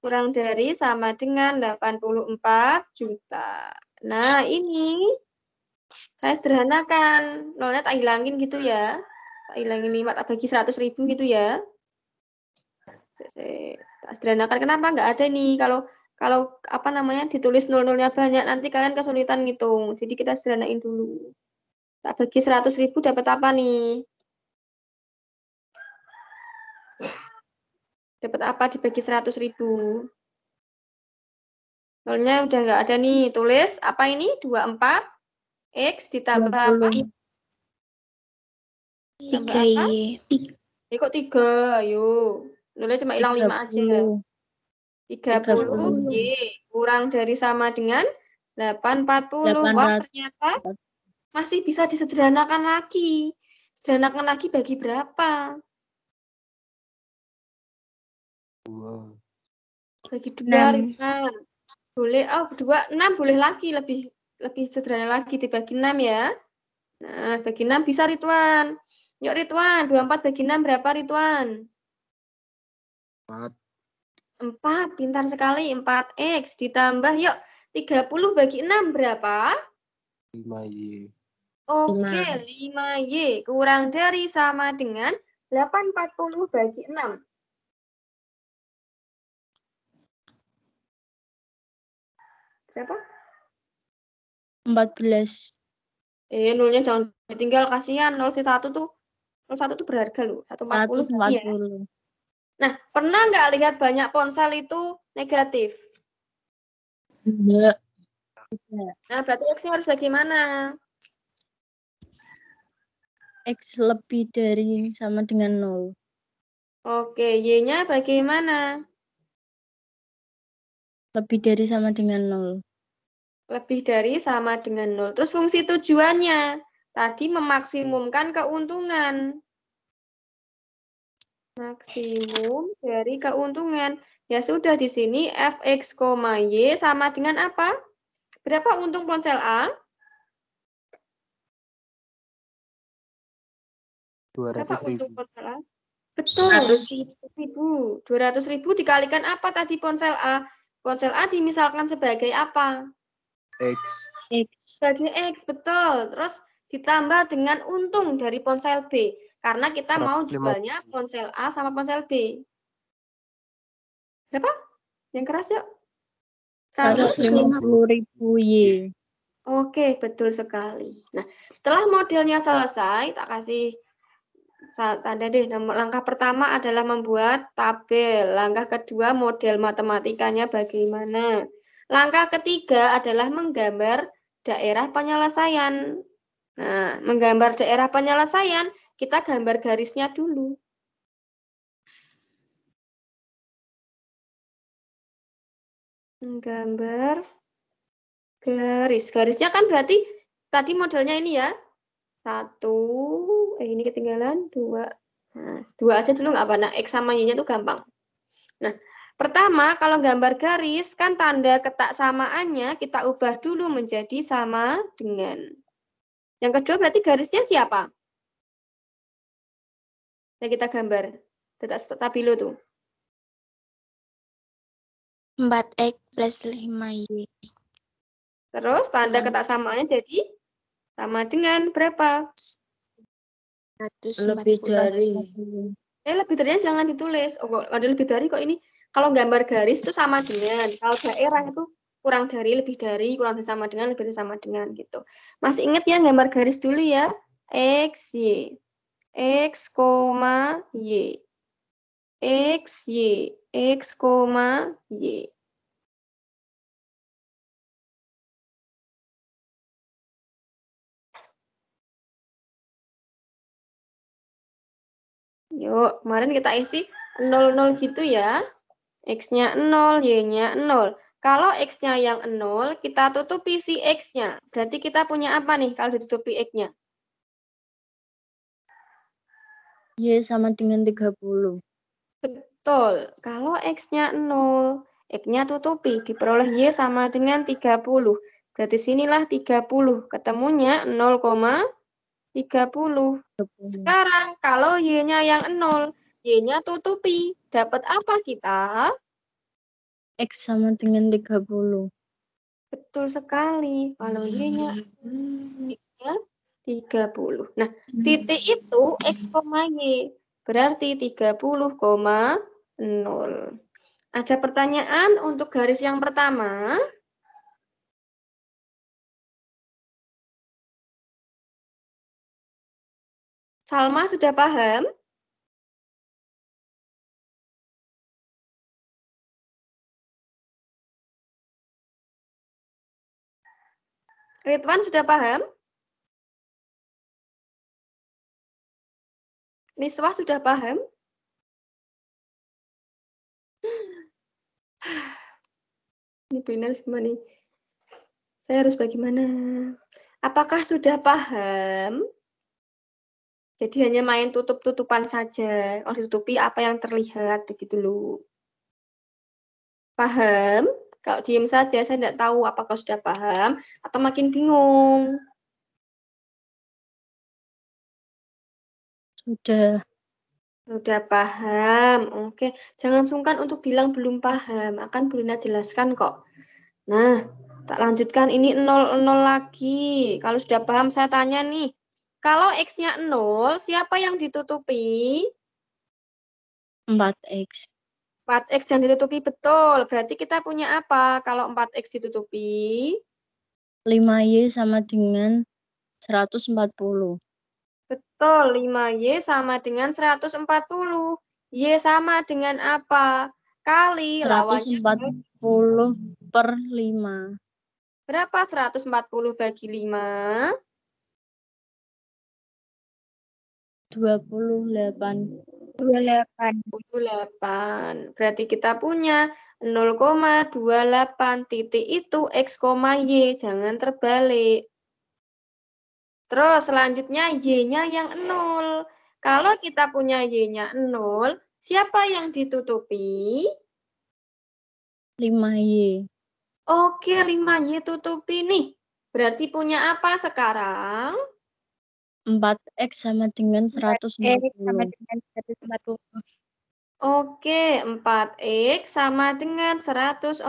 Kurang dari sama dengan 84 juta. Nah, ini saya sederhanakan. Nolnya tak hilangin gitu ya. Tak hilangin 5, tak bagi 100.000 gitu ya. Tak sederhanakan. Kenapa nggak ada nih? Kalau apa namanya ditulis nol-nolnya banyak, nanti kalian kesulitan ngitung. Jadi kita sederhanain dulu. Tak bagi 100.000 dapat apa nih? Dapat apa dibagi 100.000? Nolnya udah nggak ada nih. Tulis apa ini? 24 X ditambah apa? 3Y. Kok 3? Ayo. Nolnya cuma hilang 5 aja. 30 Y kurang dari sama dengan 840. Wah, ternyata masih bisa disederhanakan lagi. Sederhanakan lagi bagi berapa? Bagi 2, Ridwan. Boleh, 6 boleh lagi, lebih sederhana lagi dibagi 6 ya. Nah, bagi 6 bisa Ridwan. Yuk Ridwan, 24 bagi 6 berapa Ridwan? 4, pintar sekali. 4X ditambah, yuk 30 bagi 6 berapa? 5Y. Oke, 5Y kurang dari sama dengan 840 bagi 6. Berapa? 14. Nolnya jangan ditinggal, kasihan. 01 tuh berharga loh. 140 ya. Nah, pernah nggak lihat banyak ponsel itu negatif? Enggak. Nah, berarti X-nya harus bagaimana? X lebih dari sama dengan 0. Oke, Y-nya bagaimana? Lebih dari sama dengan 0. Lebih dari sama dengan 0. Terus fungsi tujuannya? Tadi memaksimumkan keuntungan. Maksimum dari keuntungan. Ya sudah, di sini Fx, Y sama dengan apa? Berapa untung ponsel A? 200.000. Betul. 200.000. 200.000 dikalikan apa tadi ponsel A? Ponsel A dimisalkan sebagai apa? X. Sebagai X, betul. Terus ditambah dengan untung dari ponsel B. Karena kita mau 150. jualnya ponsel A sama ponsel B. Berapa? Yang keras yuk. 150.000 Y. Oke, betul sekali. Nah, setelah modelnya selesai, tak kasih tanda deh. Langkah pertama adalah membuat tabel. Langkah kedua, model matematikanya bagaimana. Langkah ketiga adalah menggambar daerah penyelesaian. Nah, menggambar daerah penyelesaian, kita gambar garisnya dulu. Menggambar garis. Garisnya kan berarti tadi modelnya ini ya. 1, ini ketinggalan 2. Nah, 2 aja dulu nggak apa. Nah, X sama Y-nya tuh gampang. Nah, pertama kalau gambar garis kan tanda ketak samaannya kita ubah dulu menjadi sama dengan. Yang kedua berarti garisnya siapa? Yang kita gambar. Tetak stabilo tuh. 4X plus 5Y. Terus tanda ketak samaannya jadi sama dengan berapa? 140. Lebih dari. Lebih darinya jangan ditulis. Oh, kok ada lebih dari kok ini. Kalau gambar garis itu sama dengan. Kalau daerah itu kurang dari, lebih dari, kurang dari sama dengan, lebih dari sama dengan gitu. Masih ingat ya gambar garis dulu ya. X, Y. X, Y. X, Y. X, Y. Yuk, kemarin kita isi 0, gitu ya. X-nya 0, Y-nya 0. Kalau X-nya yang 0, kita tutupi si X-nya. Berarti kita punya apa nih kalau ditutupi X-nya? Y sama dengan 30. Betul. Kalau X-nya 0, X-nya tutupi. Diperoleh Y sama dengan 30. Berarti sinilah 30. Ketemunya 0,30. Sekarang, kalau Y-nya yang 0, Y-nya tutupi. Dapat apa kita? X sama dengan 30. Betul sekali. Kalau Y-nya X-nya 30. Nah, titik itu X, Y. Berarti 30,0. Ada pertanyaan untuk garis yang pertama? Salma sudah paham? Ridwan sudah paham? Miswah sudah paham? Ini benar gimana nih? Saya harus bagaimana? Apakah sudah paham? Jadi hanya main tutup-tutupan saja. Kalau ditutupi apa yang terlihat begitu loh. Paham? Kalau diem saja saya tidak tahu apakah sudah paham atau makin bingung. Sudah paham. Oke, jangan sungkan untuk bilang belum paham. Akan Bruna jelaskan kok. Nah, tak lanjutkan ini 0 lagi. Kalau sudah paham saya tanya nih. Kalau X-nya 0, siapa yang ditutupi? 4X. 4X yang ditutupi betul. Berarti kita punya apa kalau 4X ditutupi? 5Y sama dengan 140. Betul, 5Y sama dengan 140. Y sama dengan apa? Kali lawannya 140 per 5. berapa? 140 bagi 5? 28. 28. Berarti kita punya 0,28 titik itu X, Y. Jangan terbalik. Terus selanjutnya Y-nya yang 0. Kalau kita punya Y-nya 0, siapa yang ditutupi? 5Y. Oke, 5Y tutupi nih. Berarti punya apa sekarang? 4X sama dengan 140. Oke, 4X sama dengan 140.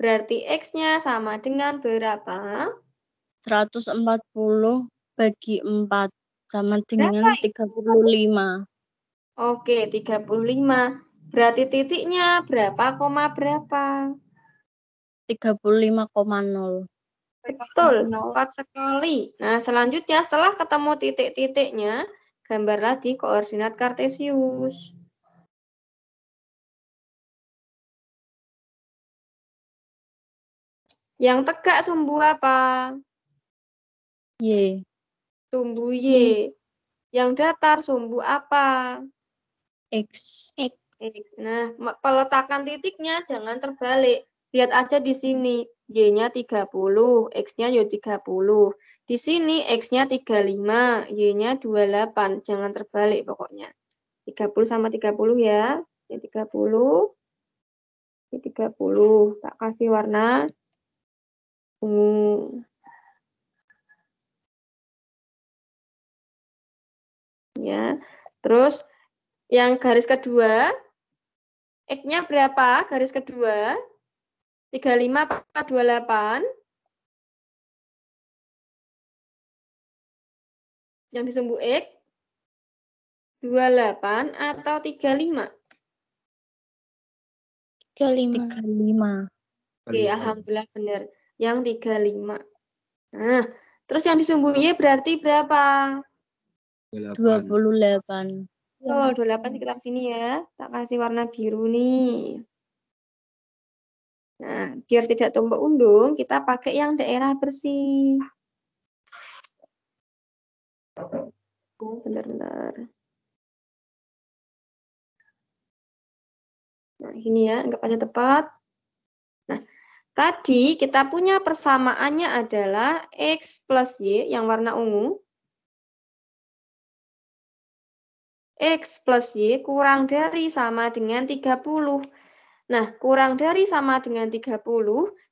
Berarti X-nya sama dengan berapa? 140 bagi 4 sama dengan 35. Oke, 35. Berarti titiknya berapa, koma berapa? 35,0. Betul, tepat sekali. Nah, selanjutnya setelah ketemu titik-titiknya, gambarlah di koordinat kartesius. Yang tegak sumbu apa? Y. Sumbu Y. Yang datar sumbu apa? X. Nah, peletakan titiknya jangan terbalik. Lihat aja di sini, Y-nya 30, X-nya ya 30. Di sini X-nya 35, Y-nya 28. Jangan terbalik pokoknya. 30 sama 30 ya. Ini 30. Ini 30. Tak kasih warna ungu. Ya. Terus yang garis kedua, X-nya berapa? Garis kedua. 35 apa 28? Yang disumbu X 28 atau 35? 35. Oke, alhamdulillah benar. Yang 35. Nah, terus yang disumbu Y berarti berapa? 28. Oh, 28 sekitar sini ya. Tak kasih warna biru nih. Nah, biar tidak tumpuk undung, kita pakai yang daerah bersih. Oh, benar-benar. Nah, ini ya, anggap aja tepat. Nah, tadi kita punya persamaannya adalah X plus Y yang warna ungu. X plus Y kurang dari sama dengan 30. Nah, kurang dari sama dengan 30,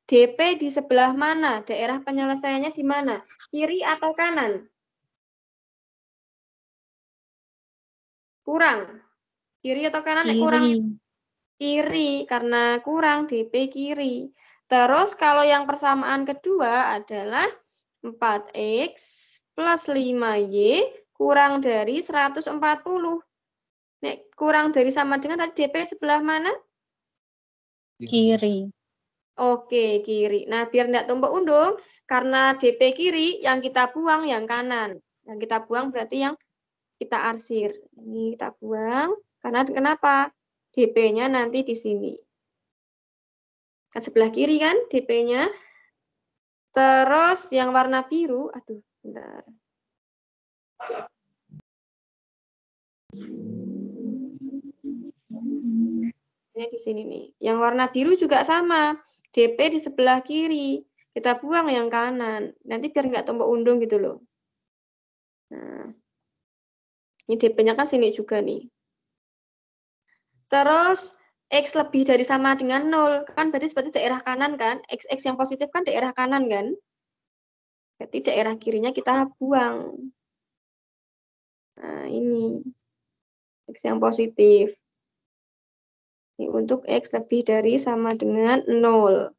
DP di sebelah mana? Daerah penyelesaiannya di mana? Kiri atau kanan? Kurang. Kiri atau kanan? Kurang. Kiri, karena kurang DP kiri. Terus kalau yang persamaan kedua adalah 4X plus 5Y kurang dari 140. Nek kurang dari sama dengan tadi DP sebelah mana? Kiri. Oke, kiri. Nah, biar tidak tumpuk undung, karena DP kiri, yang kita buang yang kanan. Yang kita buang berarti yang kita arsir. Ini kita buang, karena kenapa? DP-nya nanti di sini. Kan sebelah kiri kan DP-nya. Terus yang warna biru, aduh, bentar. Ini di sini nih. Yang warna biru juga sama. DP di sebelah kiri. Kita buang yang kanan. Nanti biar nggak tumpuk undung gitu loh. Nah, ini DP-nya kan sini juga nih. Terus X lebih dari sama dengan 0. Kan berarti seperti daerah kanan kan? X yang positif kan daerah kanan kan? Berarti daerah kirinya kita buang. Nah, ini. X yang positif. Ini untuk X lebih dari sama dengan 0.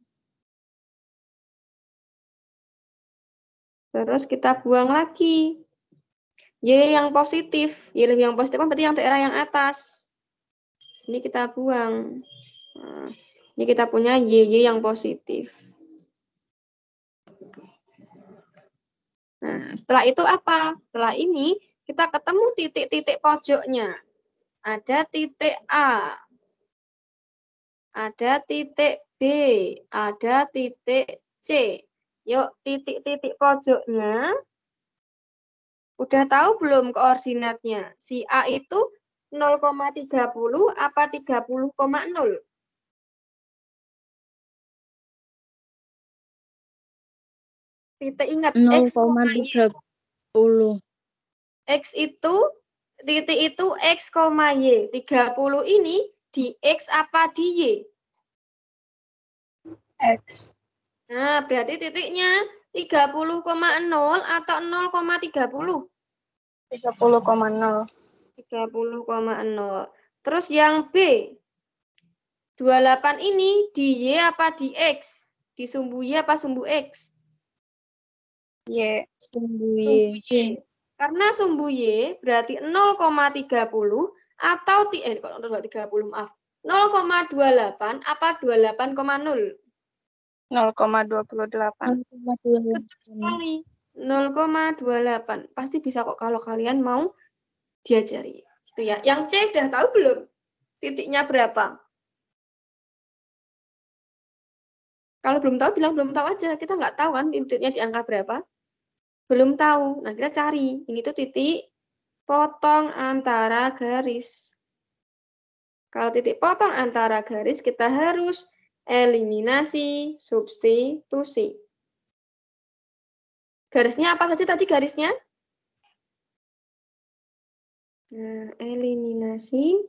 Terus kita buang lagi. Y yang positif. Y yang positif kan berarti yang daerah yang atas. Ini kita buang. Nah, ini kita punya Y yang positif. Nah, setelah itu apa? Setelah ini kita ketemu titik-titik pojoknya. Ada titik A. Ada titik B. Ada titik C. Yuk, titik-titik pojoknya. Udah tahu belum koordinatnya? Si A itu 0,30 apa 30,0? Titik ingat X, 0,30. X itu titik itu X, Y. 30 ini di X apa di Y? X. Nah, berarti titiknya 30,0 atau 0,30? 30,0. 30,0. Terus yang B, 28 ini di Y apa di X? Di sumbu Y apa sumbu X? Y. Sumbu Sumbu Y. Y. Karena sumbu Y berarti 0,30 atau kalau 0,30 maaf. 0,28 apa 28,0? 0,28. 0,28. 0,28. Pasti bisa kok kalau kalian mau diajari. Gitu ya. Yang C udah tahu belum? Titiknya berapa? Kalau belum tahu bilang belum tahu aja. Kita nggak tahu kan titiknya di angka berapa. Belum tahu. Nah, kita cari. Ini tuh titik potong antara garis. Kalau titik potong antara garis, kita harus eliminasi substitusi. Garisnya apa saja tadi garisnya? Nah, eliminasi.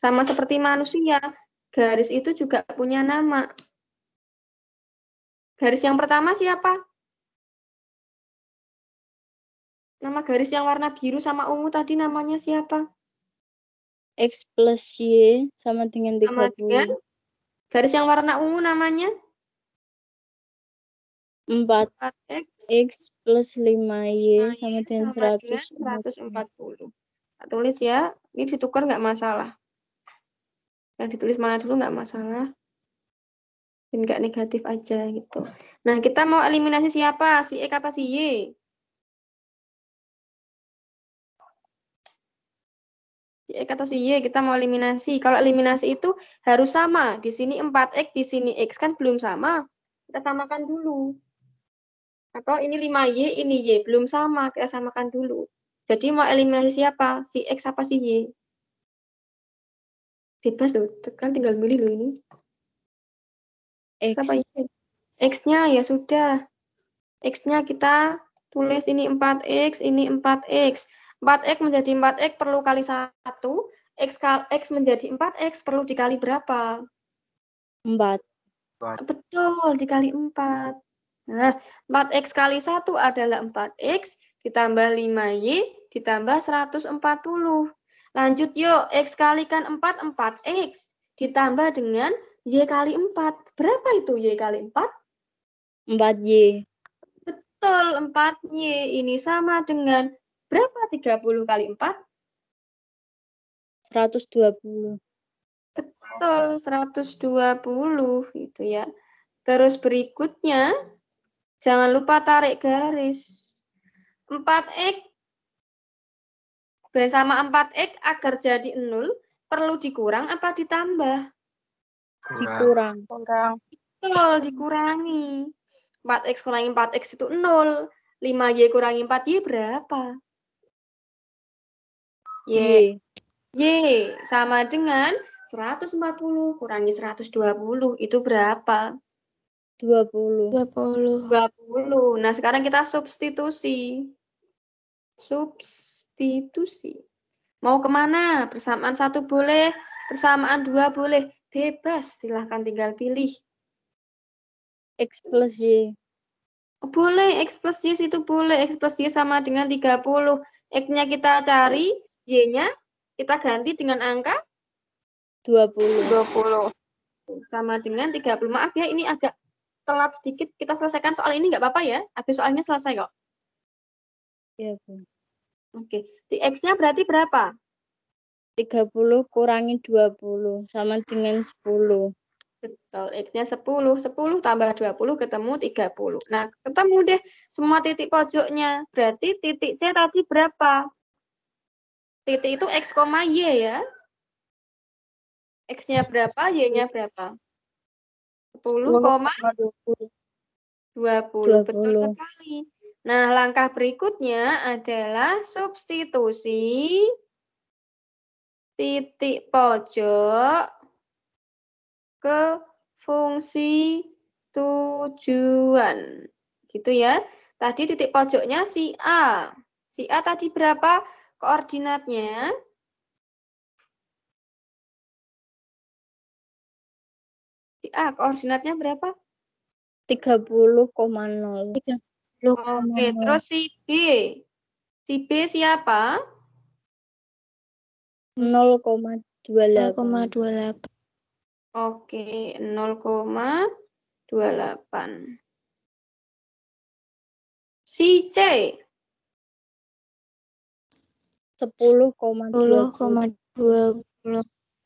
Sama seperti manusia, garis itu juga punya nama. Garis yang pertama siapa? Nama garis yang warna biru sama ungu tadi namanya siapa? X plus Y sama dengan 30. Sama dengan garis yang warna ungu namanya? 4X 4X plus 5Y sama dengan 140. 140. Kita tulis ya, ini ditukar nggak masalah. Yang ditulis mana dulu nggak masalah. Dan nggak negatif aja gitu. Nah, kita mau eliminasi siapa? Si X apa si Y? Si X atau si Y kita mau eliminasi. Kalau eliminasi itu harus sama. Di sini 4X, di sini X kan belum sama. Kita samakan dulu. Atau ini 5Y, ini Y. Belum sama, kita samakan dulu. Jadi mau eliminasi siapa? Si X apa si Y? Bebas loh, kan tinggal milih loh ini. X. Siapa Y? X-nya ya sudah. X-nya kita tulis ini 4X, ini 4X. 4X menjadi 4X perlu kali 1. X menjadi 4X perlu dikali berapa? 4. Betul, dikali 4. Nah, 4X kali 1 adalah 4X, ditambah 5Y, ditambah 140. Lanjut yuk, X kalikan 4, 4X. Ditambah dengan Y kali 4. Berapa itu Y kali 4? 4Y. Betul, 4Y. Ini sama dengan berapa 30 kali 4? 120. Betul, 120 gitu ya. Terus berikutnya, jangan lupa tarik garis. 4X sama 4X agar jadi 0, perlu dikurang apa ditambah? Kurang. Kurang. Betul, dikurangi. 4X kurangi 4X itu 0. 5Y kurangi 4Y berapa? Y. Y sama dengan 140 kurangi 120. Itu berapa? 20. 20. 20. Nah, sekarang kita substitusi. Substitusi. Mau kemana? Persamaan 1 boleh, persamaan 2 boleh. Bebas, silahkan tinggal pilih. X plus Y. Boleh, X plus Y itu boleh. X plus Y sama dengan 30. X-nya kita cari, Y-nya kita ganti dengan angka 20. 20. Sama dengan 30. Maaf ya, ini agak telat sedikit. Kita selesaikan soal ini nggak apa-apa ya. Habis soalnya selesai kok. Iya, Bu. Oke. Di X-nya berarti berapa? 30 kurangi 20 sama dengan 10. Betul, X-nya 10. 10 tambah 20 ketemu 30. Nah, ketemu deh semua titik pojoknya. Berarti titik C tadi berapa? Titik itu X, Y ya. X-nya berapa, Y-nya berapa? 10,20. 20. Betul sekali. Nah, langkah berikutnya adalah substitusi titik pojok ke fungsi tujuan. Gitu ya. Tadi titik pojoknya si A. Si A tadi berapa koordinatnya? Si A koordinatnya berapa? 30,0. Oke, terus si B. Si B siapa? 0,28. 0,28. Oke, 0,28. Si C. 10,20. 10,20.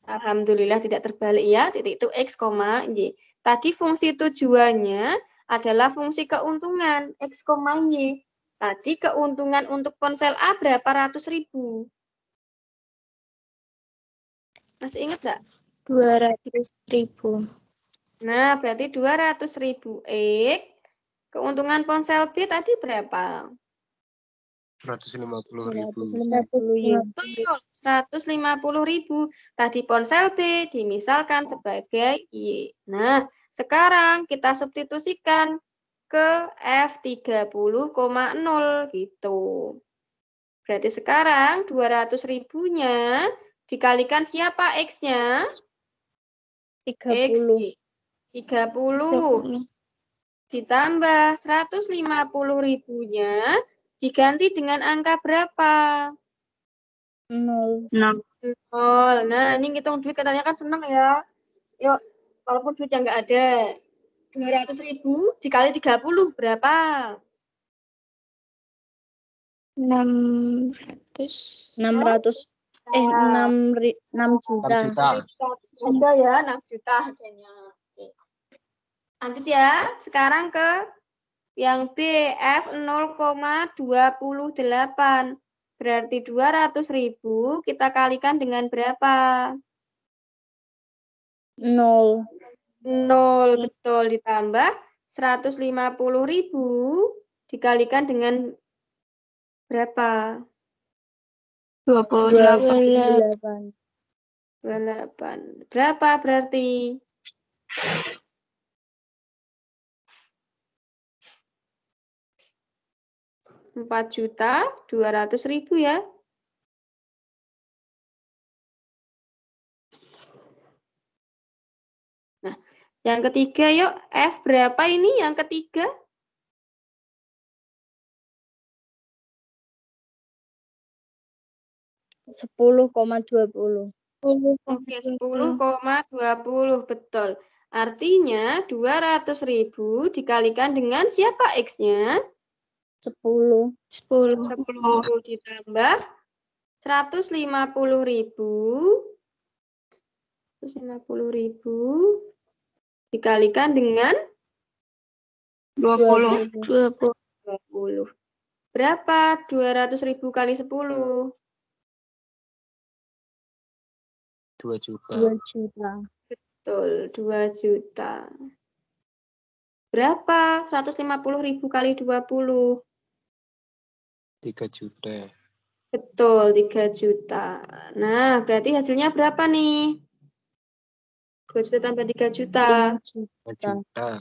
Alhamdulillah tidak terbalik ya. Titik itu X, Y. Tadi fungsi tujuannya adalah fungsi keuntungan X, Y. Tadi keuntungan untuk ponsel A berapa ratus ribu? Masih ingat nggak? 200.000. Nah, berarti 200.000 X. Keuntungan ponsel B tadi berapa? 150.000. 150 Y. Betul, 150.000. Tadi ponsel B dimisalkan sebagai Y. Nah, sekarang kita substitusikan ke F30,0 gitu. Berarti sekarang 200.000-nya dikalikan siapa X-nya? 30. 30. Ditambah 150.000-nya diganti dengan angka berapa? 0. 6. Nah, ini ngitung duit katanya kan senang ya. Yuk, walaupun duit yang nggak ada. 200.000 dikali 30 berapa? 600. 600. 6 juta. 6 juta. Ada ya, 6 juta adanya. Oke. Lanjut ya. Sekarang ke yang B, F 0,28. Berarti 200.000 kita kalikan dengan berapa? 0. 0, betul. Ditambah 150.000 dikalikan dengan berapa? 28. 28. Berapa berarti? 4.200.000 ya. Nah, yang ketiga yuk. F berapa ini yang ketiga? Sepuluh koma 20. Oke, 10,20. Betul. Artinya 200.000 dikalikan dengan siapa X-nya? 10. 10. 10 ditambah 150.000 dikalikan dengan 20. 20. 20. Berapa 200.000 kali 10? 2 juta. 2 juta. Betul, 2 juta. Berapa 150.000 kali 20? 3 juta. Betul, 3 juta. Nah, berarti hasilnya berapa nih? 2 juta tambah 3 juta. 5 5 juta. juta.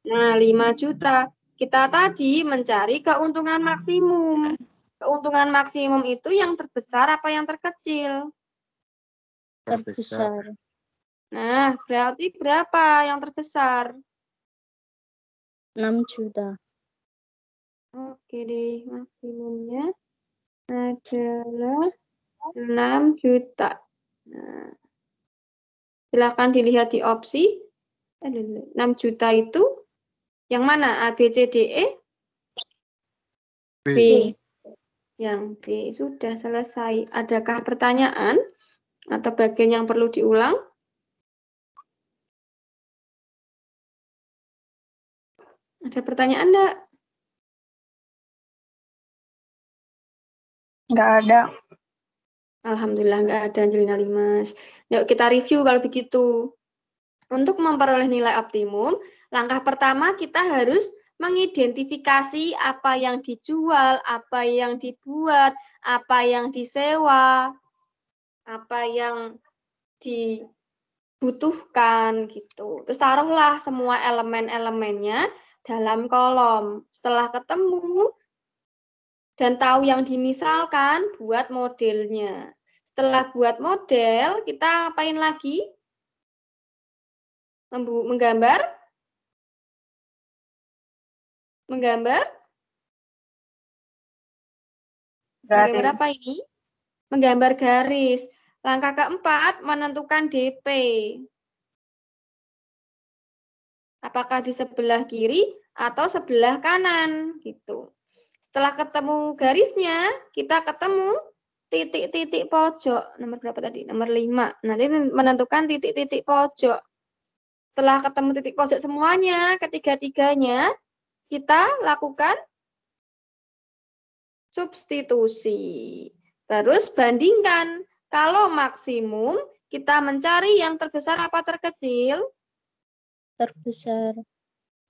Nah, 5 juta. Kita tadi mencari keuntungan maksimum. Keuntungan maksimum itu yang terbesar apa yang terkecil? Terbesar. Nah, berarti berapa yang terbesar? 6 juta. Oke deh, maksimumnya adalah 6 juta. Nah, silakan dilihat di opsi. 6 juta itu yang mana? A, B, C, D, E? B. B. Yang B. Sudah selesai. Adakah pertanyaan atau bagian yang perlu diulang? Ada pertanyaan enggak? Nggak ada. Alhamdulillah nggak ada, Angelina Limas. Yuk kita review kalau begitu. Untuk memperoleh nilai optimum, langkah pertama kita harus mengidentifikasi apa yang dijual, apa yang dibuat, apa yang disewa, apa yang dibutuhkan gitu. Terus taruhlah semua elemen-elemennya dalam kolom. Setelah ketemu dan tahu yang dimisalkan, buat modelnya. Setelah buat model, kita apain lagi? Menggambar? Menggambar? Menggambar apa ini? Menggambar garis. Langkah keempat, menentukan DP. Apakah di sebelah kiri atau sebelah kanan gitu. Setelah ketemu garisnya, kita ketemu titik-titik pojok. Nomor berapa tadi? Nomor 5. Nanti menentukan titik-titik pojok. Setelah ketemu titik pojok semuanya, ketiga-tiganya, kita lakukan substitusi. Terus bandingkan. Kalau maksimum, kita mencari yang terbesar apa terkecil? Terbesar.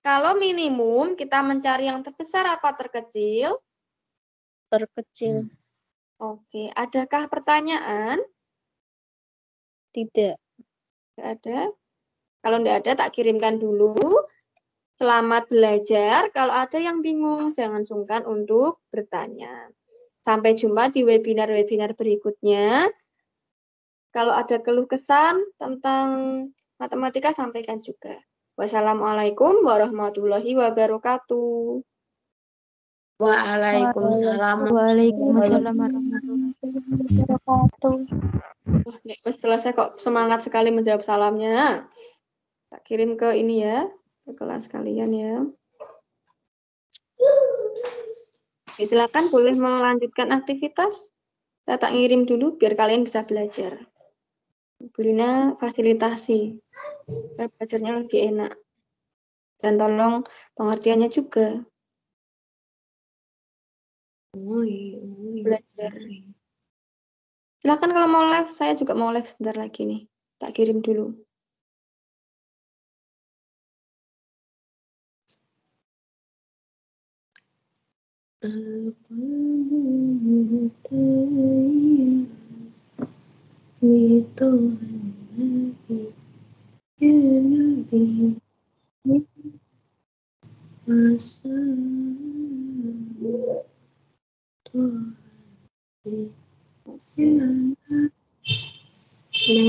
Kalau minimum, kita mencari yang terbesar apa terkecil? Terkecil. Oke, adakah pertanyaan? Tidak. Tidak ada. Kalau tidak ada, tak kirimkan dulu. Selamat belajar. Kalau ada yang bingung, jangan sungkan untuk bertanya. Sampai jumpa di webinar-webinar berikutnya. Kalau ada keluh kesan tentang matematika, sampaikan juga. Wassalamualaikum warahmatullahi wabarakatuh. Waalaikumsalam. Waalaikumsalam warahmatullahi wabarakatuh. Wah, selesai kok, semangat sekali menjawab salamnya. Tak kirim ke ini ya, ke kelas kalian ya. Oke, silakan boleh melanjutkan aktivitas. Saya tak ngirim dulu biar kalian bisa belajar. Bu Lina fasilitasi, belajarnya lebih enak. Dan tolong pengertiannya juga. Belajar. Silakan kalau mau live, saya juga mau live sebentar lagi nih. Tak kirim dulu.